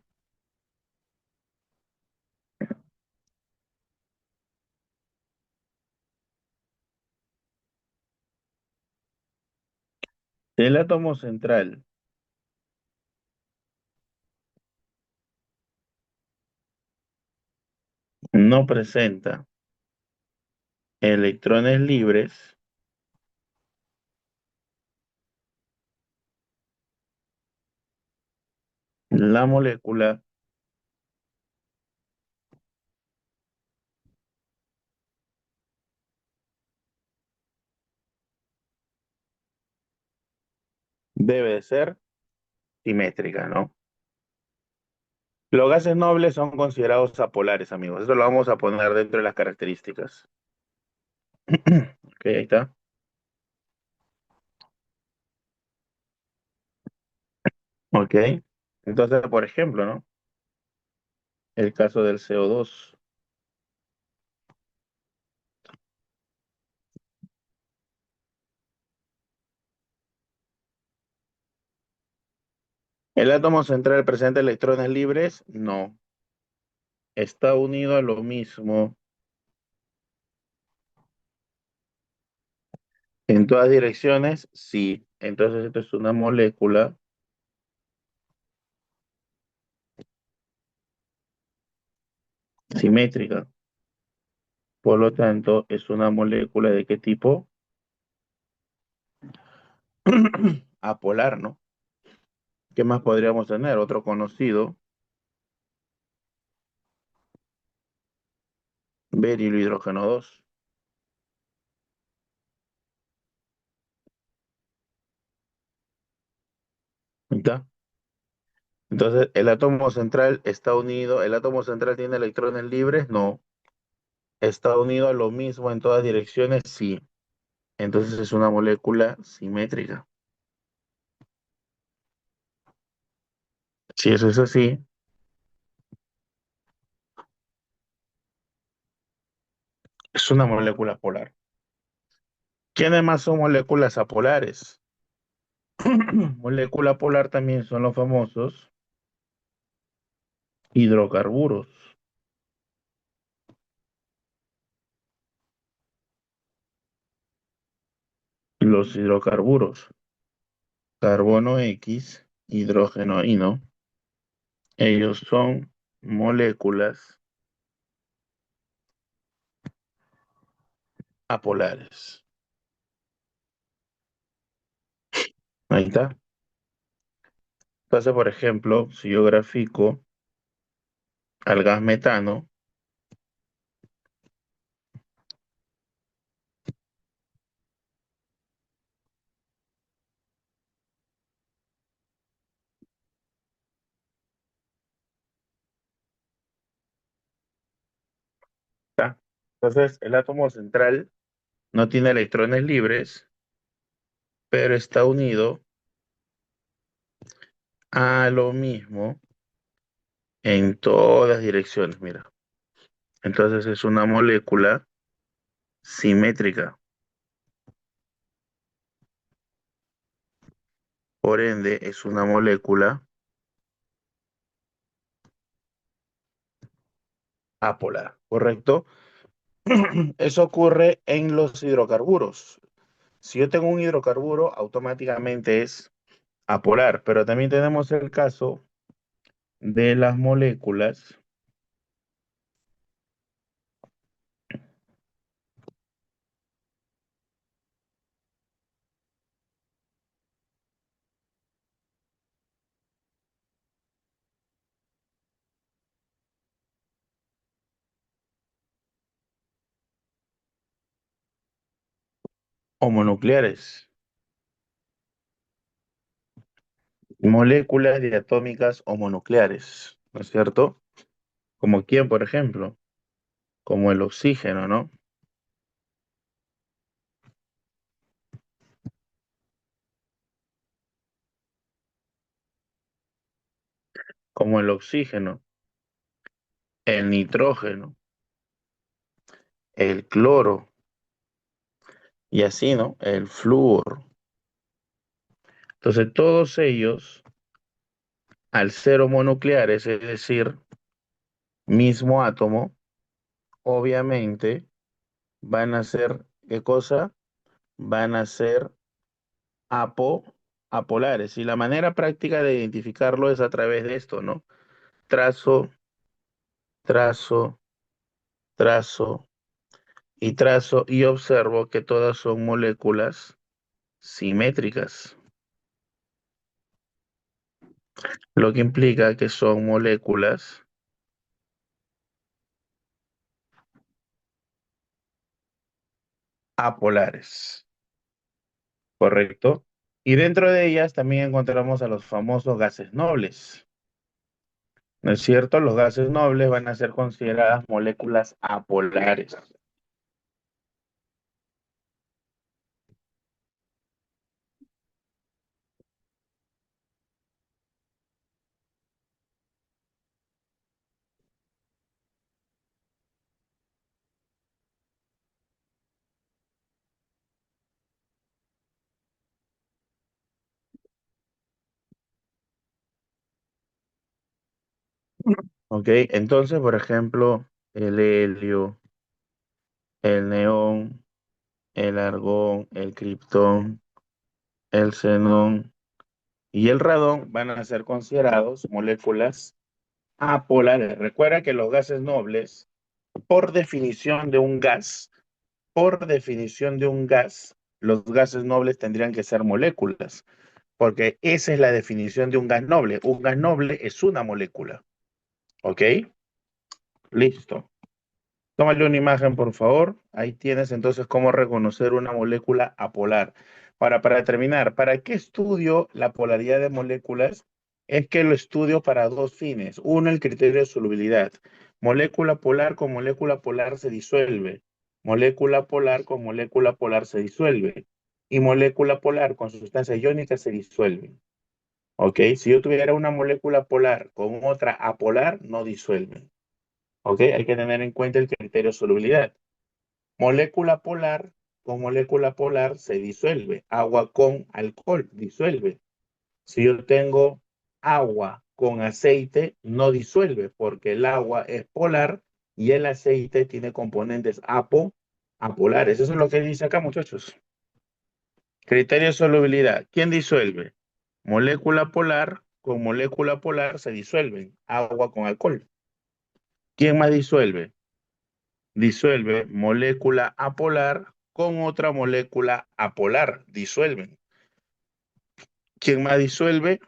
El átomo central no presenta electrones libres, la molécula debe de ser simétrica, ¿no? Los gases nobles son considerados apolares, amigos. Eso lo vamos a poner dentro de las características. Ok, ahí está. Ok. Entonces, por ejemplo, ¿no? El caso del CO2. ¿El átomo central presenta electrones libres? No. ¿Está unido a lo mismo en todas direcciones? Sí. Entonces, esto es una molécula simétrica. Por lo tanto, es una molécula de qué tipo? Apolar, ¿no? ¿Qué más podríamos tener? Otro conocido, berilo hidrógeno 2. Ahí está. Entonces, ¿el átomo central está unido? ¿El átomo central tiene electrones libres? No. ¿Está unido a lo mismo en todas direcciones? Sí. Entonces es una molécula simétrica. Si eso es así, es una molécula polar. ¿Quiénes más son moléculas apolares? Molécula polar también son los famosos hidrocarburos. Los hidrocarburos, carbono X, hidrógeno Y, ¿no? Ellos son moléculas apolares. Ahí está. Entonces, por ejemplo, si yo grafico al gas metano, ¿está? Entonces el átomo central no tiene electrones libres, pero está unido a lo mismo en todas direcciones, mira. Entonces es una molécula simétrica, por ende es una molécula apolar, ¿correcto? Eso ocurre en los hidrocarburos. Si yo tengo un hidrocarburo, automáticamente es apolar, pero también tenemos el caso de las moléculas homonucleares. Moléculas diatómicas homonucleares, ¿no es cierto? Como quién, por ejemplo, como el oxígeno, ¿no? Como el oxígeno, el nitrógeno, el cloro y así, ¿no? El flúor. Entonces, todos ellos, al ser homonucleares, es decir, mismo átomo, obviamente van a ser, ¿qué cosa? Van a ser apo, apolares. Y la manera práctica de identificarlo es a través de esto, ¿no? Trazo, trazo, trazo y trazo y observo que todas son moléculas simétricas, lo que implica que son moléculas apolares, ¿correcto? Y dentro de ellas también encontramos a los famosos gases nobles. ¿No es cierto? Los gases nobles van a ser consideradas moléculas apolares. ¿Ok? Entonces, por ejemplo, el helio, el neón, el argón, el criptón, el xenón y el radón van a ser considerados moléculas apolares. Recuerda que los gases nobles, por definición de un gas, por definición de un gas, los gases nobles tendrían que ser moléculas, porque esa es la definición de un gas noble. Un gas noble es una molécula. ¿Ok? Listo. Tómale una imagen, por favor. Ahí tienes entonces cómo reconocer una molécula apolar. Ahora, para terminar, ¿para qué estudio la polaridad de moléculas? Es que lo estudio para dos fines. Uno, el criterio de solubilidad. Molécula polar con molécula polar se disuelve. Molécula polar con molécula polar se disuelve. Y molécula polar con sustancia iónica se disuelve. ¿Ok? Si yo tuviera una molécula polar con otra apolar, no disuelven. ¿Ok? Hay que tener en cuenta el criterio de solubilidad. Molécula polar con molécula polar se disuelve. Agua con alcohol disuelve. Si yo tengo agua con aceite, no disuelve porque el agua es polar y el aceite tiene componentes apolares. Eso es lo que dice acá, muchachos. Criterio de solubilidad. ¿Quién disuelve? Molécula polar con molécula polar se disuelven. Agua con alcohol. ¿Quién más disuelve? Disuelve molécula apolar con otra molécula apolar. Disuelven. ¿Quién más disuelve?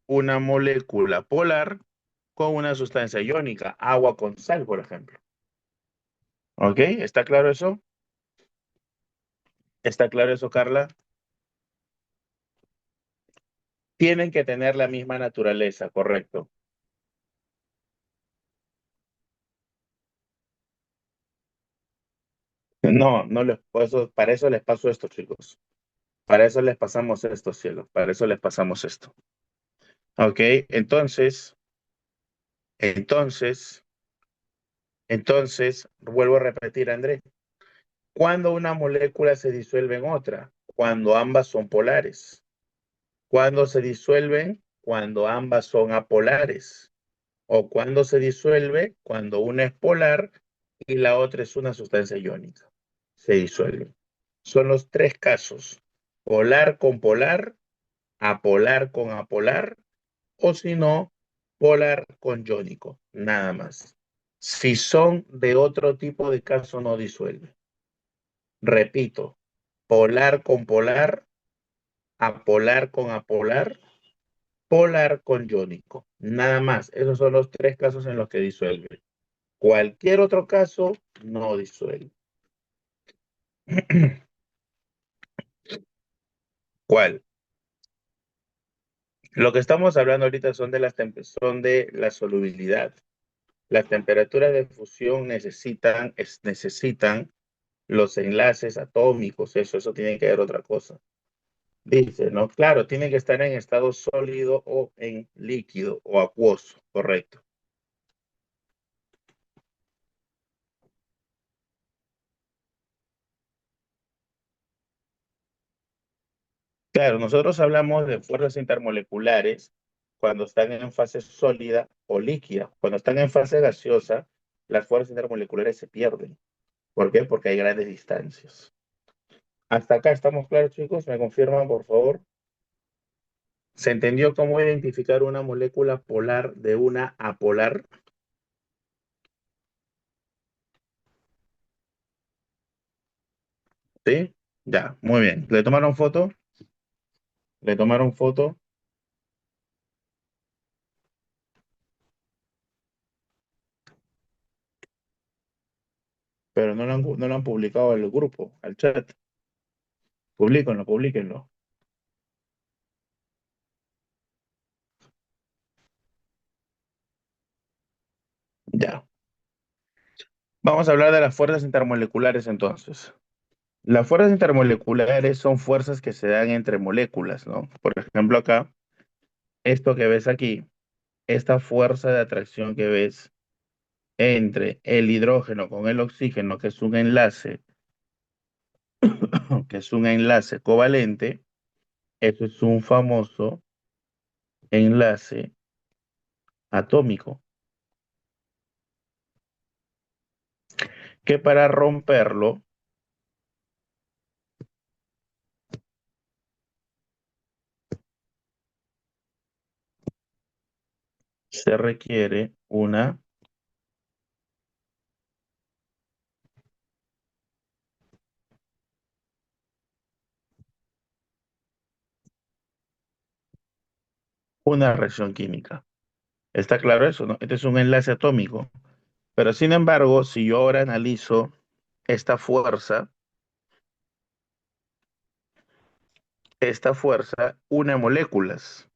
Una molécula polar con una sustancia iónica, agua con sal, por ejemplo. ¿Ok? ¿Está claro eso? ¿Está claro eso, Carla? Tienen que tener la misma naturaleza, correcto. No, no les paso, para eso les paso esto, chicos. Para eso les pasamos esto, cielo. Para eso les pasamos esto. ¿Ok? Entonces, entonces, vuelvo a repetir, Andrés. Cuando una molécula se disuelve en otra, cuando ambas son polares. Cuando se disuelven, cuando ambas son apolares. O cuando se disuelve, cuando una es polar y la otra es una sustancia iónica. Se disuelve. Son los tres casos. Polar con polar, apolar con apolar, o si no, polar con iónico. Nada más. Si son de otro tipo de caso, no disuelve. Repito, polar con polar, apolar con apolar, polar con iónico. Nada más. Esos son los tres casos en los que disuelve. Cualquier otro caso no disuelve. ¿Cuál? Lo que estamos hablando ahorita son son de la solubilidad. Las temperaturas de fusión necesitan los enlaces atómicos, eso tiene que ver otra cosa. Dice, ¿no? Claro, tiene que estar en estado sólido o en líquido o acuoso, correcto. Claro, nosotros hablamos de fuerzas intermoleculares cuando están en fase sólida o líquida. Cuando están en fase gaseosa, las fuerzas intermoleculares se pierden. ¿Por qué? Porque hay grandes distancias. Hasta acá estamos claros, chicos. ¿Me confirman, por favor? ¿Se entendió cómo identificar una molécula polar de una apolar? ¿Sí? Ya, muy bien. ¿Le tomaron foto? ¿Le tomaron foto? Pero no lo han publicado al grupo, al chat. Publíquenlo, publíquenlo. Ya. Vamos a hablar de las fuerzas intermoleculares entonces. Las fuerzas intermoleculares son fuerzas que se dan entre moléculas, ¿no? Por ejemplo, acá, esto que ves aquí, esta fuerza de atracción que ves entre el hidrógeno con el oxígeno, que es un enlace, que es un enlace covalente, eso es un famoso enlace atómico, que para romperlo se requiere una reacción química. ¿Está claro eso, no? Este es un enlace atómico. Pero sin embargo, si yo ahora analizo esta fuerza une moléculas.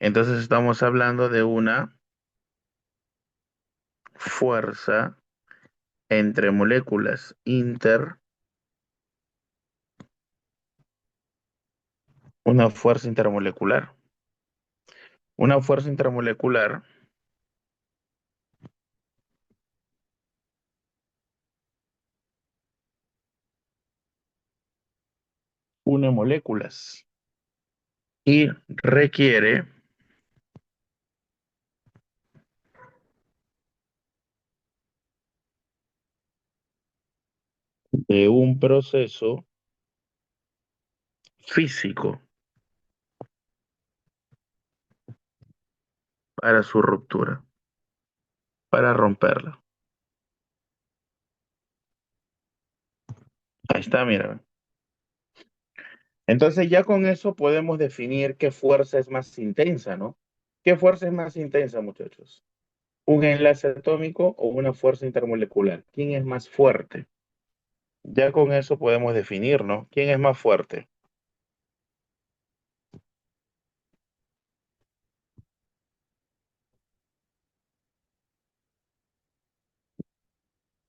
Entonces estamos hablando de una fuerza entre moléculas, una fuerza intermolecular. Una fuerza intermolecular une moléculas y requiere de un proceso físico para su ruptura, para romperla. Ahí está, mira. Entonces ya con eso podemos definir qué fuerza es más intensa, ¿no? ¿Qué fuerza es más intensa, muchachos? ¿Un enlace atómico o una fuerza intermolecular? ¿Quién es más fuerte? Ya con eso podemos definir, ¿no? ¿Quién es más fuerte?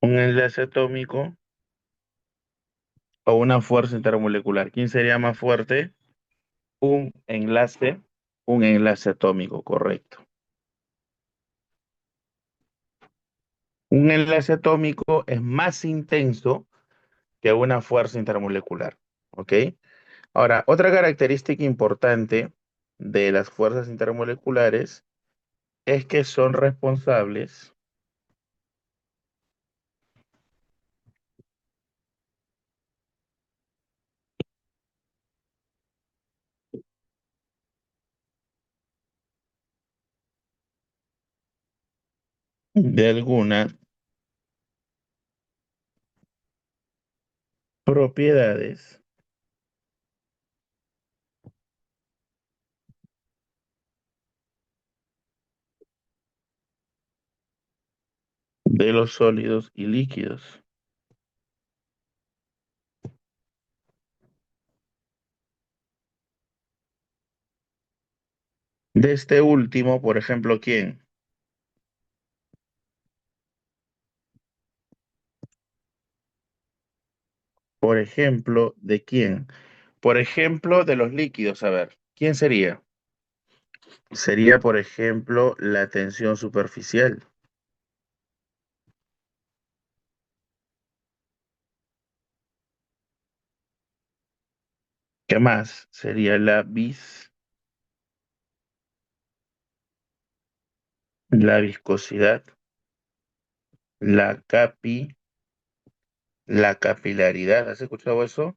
¿Un enlace atómico o una fuerza intermolecular? ¿Quién sería más fuerte? Un enlace, un enlace atómico, correcto. Un enlace atómico es más intenso que una fuerza intermolecular, ¿ok? Ahora, otra característica importante de las fuerzas intermoleculares es que son responsables de algunas propiedades de los sólidos y líquidos. De este último, por ejemplo, ¿quién? Por ejemplo, ¿de quién? Por ejemplo, de los líquidos, a ver, ¿quién sería? Sería, por ejemplo, la tensión superficial. ¿Qué más? Sería la viscosidad, la la capilaridad. ¿Has escuchado eso?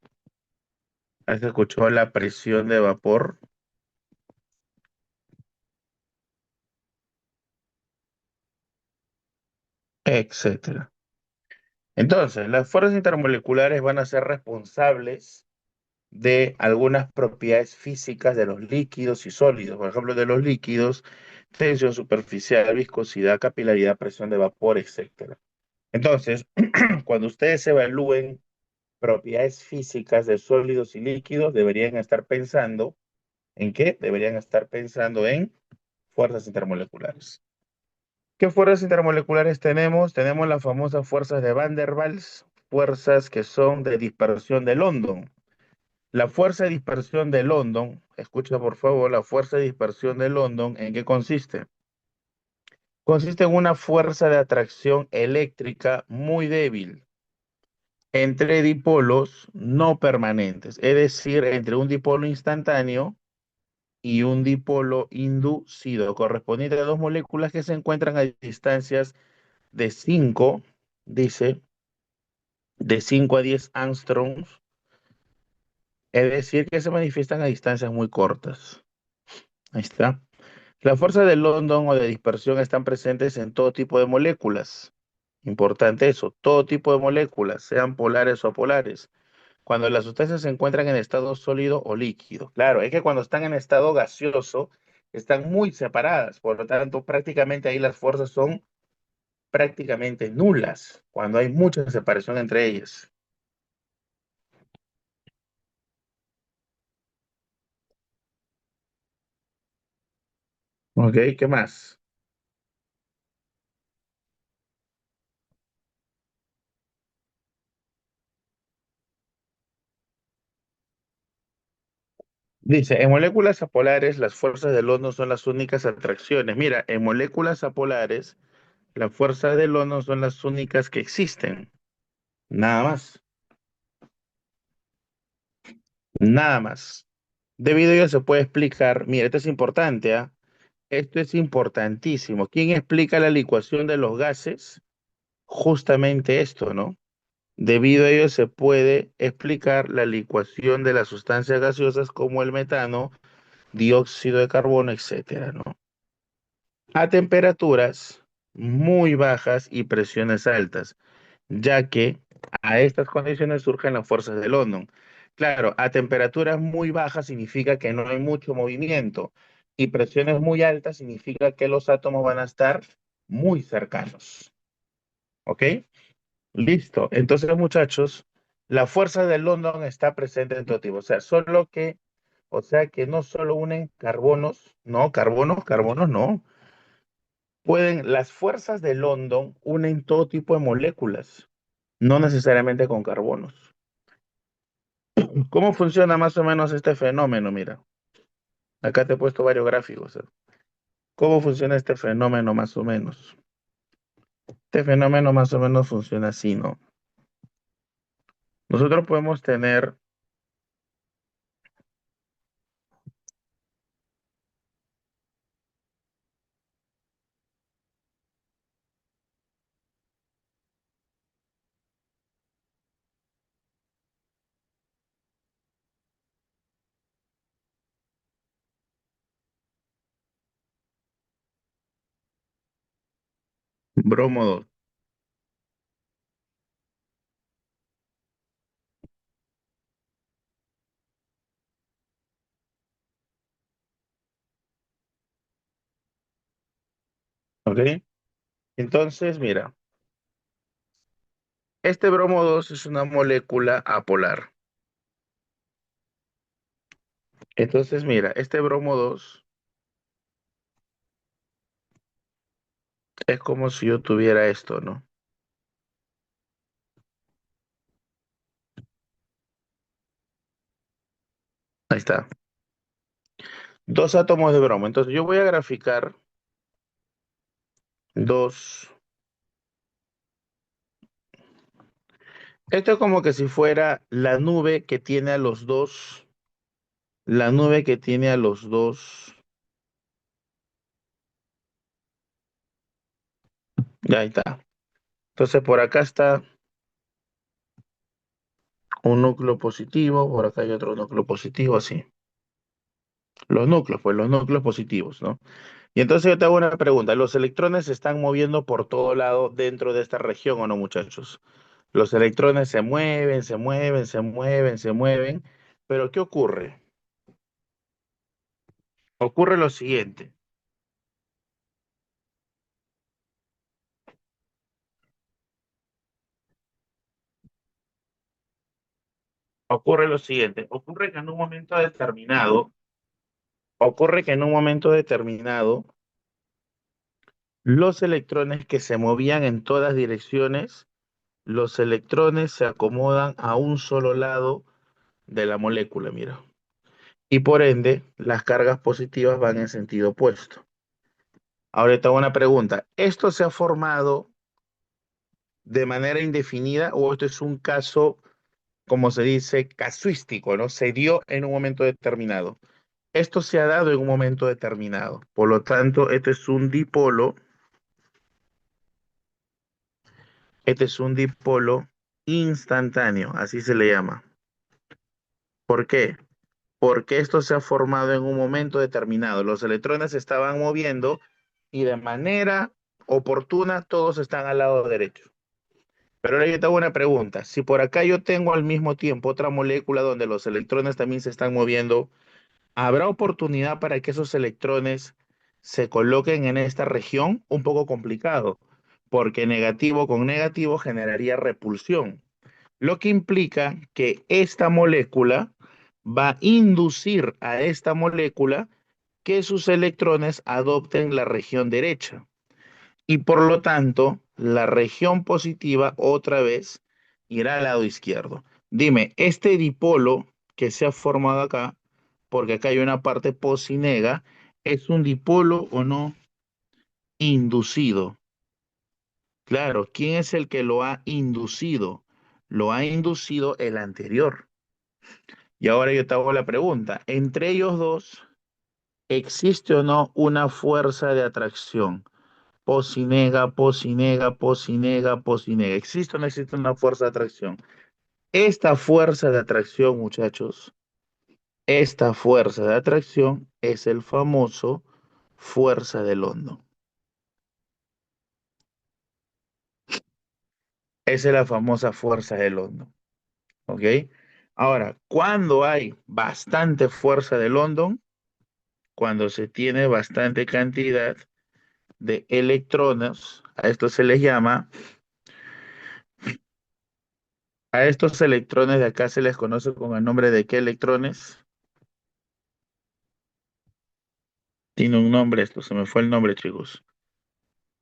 ¿Has escuchado la presión de vapor? Etcétera. Entonces, las fuerzas intermoleculares van a ser responsables de algunas propiedades físicas de los líquidos y sólidos. Por ejemplo, de los líquidos, tensión superficial, viscosidad, capilaridad, presión de vapor, etcétera. Entonces, cuando ustedes evalúen propiedades físicas de sólidos y líquidos, deberían estar pensando ¿en qué? Deberían estar pensando en fuerzas intermoleculares. ¿Qué fuerzas intermoleculares tenemos? Tenemos las famosas fuerzas de Van der Waals, fuerzas que son de dispersión de London. La fuerza de dispersión de London, escucha por favor, la fuerza de dispersión de London, ¿en qué consiste? Consiste en una fuerza de atracción eléctrica muy débil entre dipolos no permanentes, es decir, entre un dipolo instantáneo y un dipolo inducido, correspondiente a dos moléculas que se encuentran a distancias de 5, dice, de 5 a 10 angstroms, es decir, que se manifiestan a distancias muy cortas. Ahí está. Las fuerzas de London o de dispersión están presentes en todo tipo de moléculas. Importante eso, todo tipo de moléculas, sean polares o apolares. Cuando las sustancias se encuentran en estado sólido o líquido. Claro, es que cuando están en estado gaseoso, están muy separadas. Por lo tanto, prácticamente ahí las fuerzas son prácticamente nulas, cuando hay mucha separación entre ellas. ¿Ok? ¿Qué más? Dice, en moléculas apolares las fuerzas del London son las únicas atracciones. Mira, en moléculas apolares las fuerzas del London son las únicas que existen. Nada más. Nada más. Debido a ello se puede explicar, mira, esto es importante, ¿ah? Esto es importantísimo. ¿Quién explica la licuación de los gases? Justamente esto, ¿no? Debido a ello se puede explicar la licuación de las sustancias gaseosas como el metano, dióxido de carbono, etcétera, ¿no? A temperaturas muy bajas y presiones altas, ya que a estas condiciones surgen las fuerzas de London. Claro, a temperaturas muy bajas significa que no hay mucho movimiento y presiones muy altas significa que los átomos van a estar muy cercanos. ¿Ok? Listo. Entonces, muchachos, la fuerza de London está presente en todo tipo. O sea que no solo unen carbonos, no, carbonos no. Las fuerzas de London unen todo tipo de moléculas, no necesariamente con carbonos. ¿Cómo funciona más o menos este fenómeno? Mira, acá te he puesto varios gráficos. ¿Cómo funciona este fenómeno más o menos? Este fenómeno más o menos funciona así, ¿no? Nosotros podemos tener bromo 2, ¿ok? Entonces, mira, este bromo 2 es una molécula apolar. Entonces, mira, este bromo 2 Es como si yo tuviera esto, ¿no? Ahí está. Dos átomos de bromo. Entonces yo voy a graficar dos. Esto es como que si fuera la nube que tiene a los dos, la nube que tiene a los dos. Ya ahí está. Entonces por acá está un núcleo positivo, por acá hay otro núcleo positivo, así. Los núcleos, pues los núcleos positivos, ¿no? Y entonces yo te hago una pregunta. ¿Los electrones se están moviendo por todo lado dentro de esta región o no, muchachos? Los electrones se mueven, se mueven, se mueven, se mueven. Pero ¿qué ocurre? Ocurre lo siguiente. Ocurre lo siguiente. Ocurre que en un momento determinado, ocurre que en un momento determinado, los electrones que se movían en todas direcciones, los electrones se acomodan a un solo lado de la molécula, mira. Y por ende, las cargas positivas van en sentido opuesto. Ahora te hago una pregunta. ¿Esto se ha formado de manera indefinida o esto es un caso, como se dice, casuístico, ¿no? Se dio en un momento determinado. Esto se ha dado en un momento determinado. Por lo tanto, este es un dipolo instantáneo, así se le llama. ¿Por qué? Porque esto se ha formado en un momento determinado. Los electrones se estaban moviendo y de manera oportuna todos están al lado derecho. Pero ahora yo te hago una pregunta. Si por acá yo tengo al mismo tiempo otra molécula donde los electrones también se están moviendo, ¿habrá oportunidad para que esos electrones se coloquen en esta región? Un poco complicado, porque negativo con negativo generaría repulsión, lo que implica que esta molécula va a inducir a esta molécula que sus electrones adopten la región derecha. Y por lo tanto, la región positiva otra vez irá al lado izquierdo. Dime, este dipolo que se ha formado acá, porque acá hay una parte posinega, ¿es un dipolo o no inducido? Claro, ¿quién es el que lo ha inducido? Lo ha inducido el anterior. Y ahora yo te hago la pregunta, entre ellos dos, ¿existe o no una fuerza de atracción? Posinega, posinega, posinega, posinega. ¿Existe o no existe una fuerza de atracción? Esta fuerza de atracción, muchachos, esta fuerza de atracción es el famoso fuerza de London. Esa es la famosa fuerza de London, ¿ok? Ahora, ¿cuándo hay bastante fuerza de London? Cuando se tiene bastante cantidad de electrones, a esto se les llama, a estos electrones de acá se les conoce con el nombre de ¿qué electrones? Tiene un nombre esto, se me fue el nombre, chicos.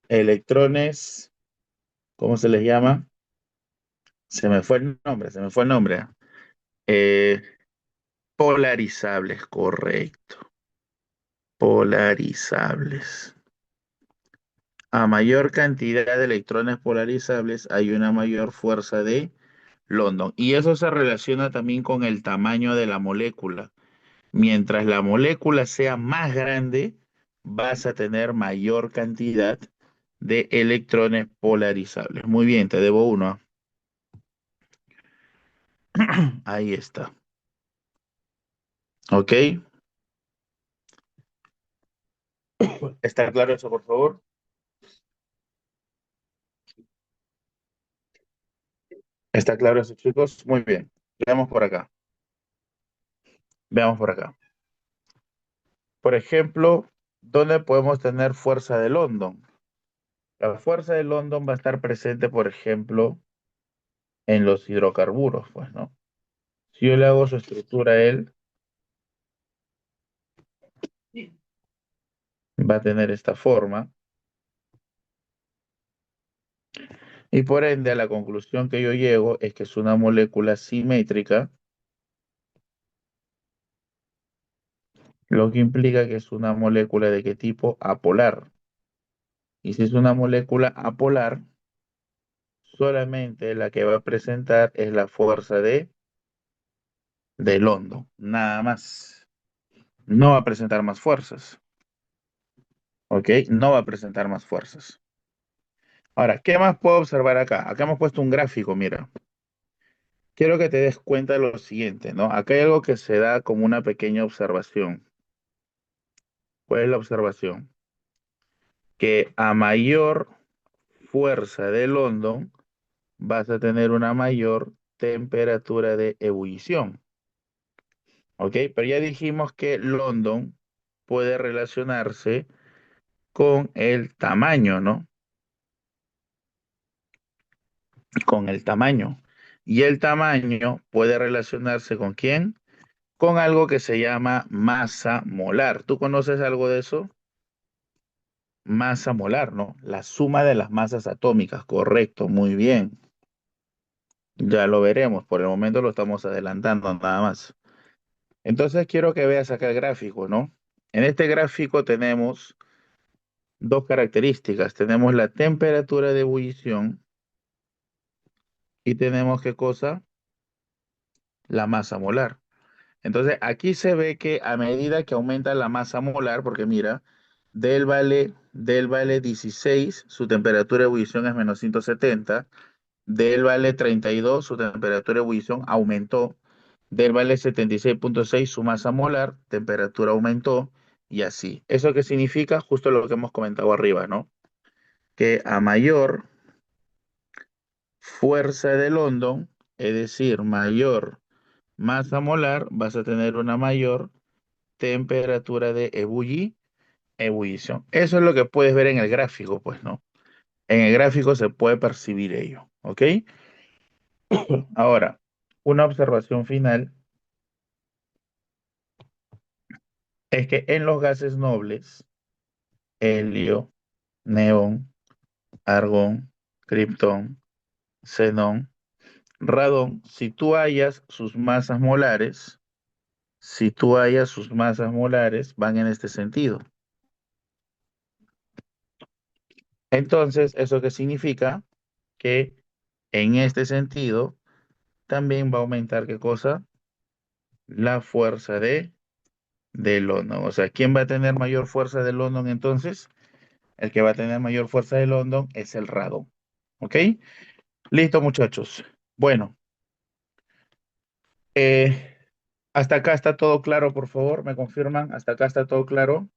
Electrones, ¿cómo se les llama? Se me fue el nombre, se me fue el nombre. Eh, Polarizables, correcto. Polarizables. A mayor cantidad de electrones polarizables hay una mayor fuerza de London. Y eso se relaciona también con el tamaño de la molécula. Mientras la molécula sea más grande, vas a tener mayor cantidad de electrones polarizables. Muy bien, te debo uno. Ahí está. ¿Ok? ¿Está claro eso, por favor? ¿Está claro eso, chicos? Muy bien. Veamos por acá. Veamos por acá. Por ejemplo, ¿dónde podemos tener fuerza de London? La fuerza de London va a estar presente, por ejemplo, en los hidrocarburos, pues, ¿no? Si yo le hago su estructura a él, va a tener esta forma. Y por ende, a la conclusión que yo llego es que es una molécula simétrica, lo que implica que es una molécula de qué tipo apolar. Y si es una molécula apolar, solamente la que va a presentar es la fuerza de London, nada más. No va a presentar más fuerzas, ¿ok? No va a presentar más fuerzas. Ahora, ¿qué más puedo observar acá? Acá hemos puesto un gráfico, mira. Quiero que te des cuenta de lo siguiente, ¿no? Acá hay algo que se da como una pequeña observación. ¿Cuál es la observación? Que a mayor fuerza de London vas a tener una mayor temperatura de ebullición, ¿ok? Pero ya dijimos que London puede relacionarse con el tamaño, ¿no? Con el tamaño. Y el tamaño puede relacionarse con quién? Con algo que se llama masa molar. ¿Tú conoces algo de eso? Masa molar, ¿no? La suma de las masas atómicas, correcto, muy bien. Ya lo veremos, por el momento lo estamos adelantando nada más. Entonces quiero que veas acá el gráfico, ¿no? En este gráfico tenemos dos características. Tenemos la temperatura de ebullición y tenemos ¿qué cosa? La masa molar. Entonces, aquí se ve que a medida que aumenta la masa molar, porque mira, del vale 16, su temperatura de ebullición es menos 170. Del vale 32, su temperatura de ebullición aumentó. Del vale 76,6, su masa molar, temperatura aumentó. Y así. ¿Eso qué significa? Justo lo que hemos comentado arriba, ¿no? Que a mayor fuerza de London, es decir, mayor masa molar, vas a tener una mayor temperatura de ebullición. Eso es lo que puedes ver en el gráfico, pues, ¿no? En el gráfico se puede percibir ello, ¿ok? Ahora, una observación final es que en los gases nobles, helio, neón, argón, criptón, xenón, radón, si tú hallas sus masas molares, van en este sentido. Entonces, ¿eso qué significa? Que en este sentido también va a aumentar, ¿qué cosa? La fuerza de London. O sea, ¿quién va a tener mayor fuerza de London entonces? El que va a tener mayor fuerza de London es el radón. ¿Ok? Listo, muchachos. Bueno, hasta acá está todo claro, por favor. ¿Me confirman? ¿Hasta acá está todo claro?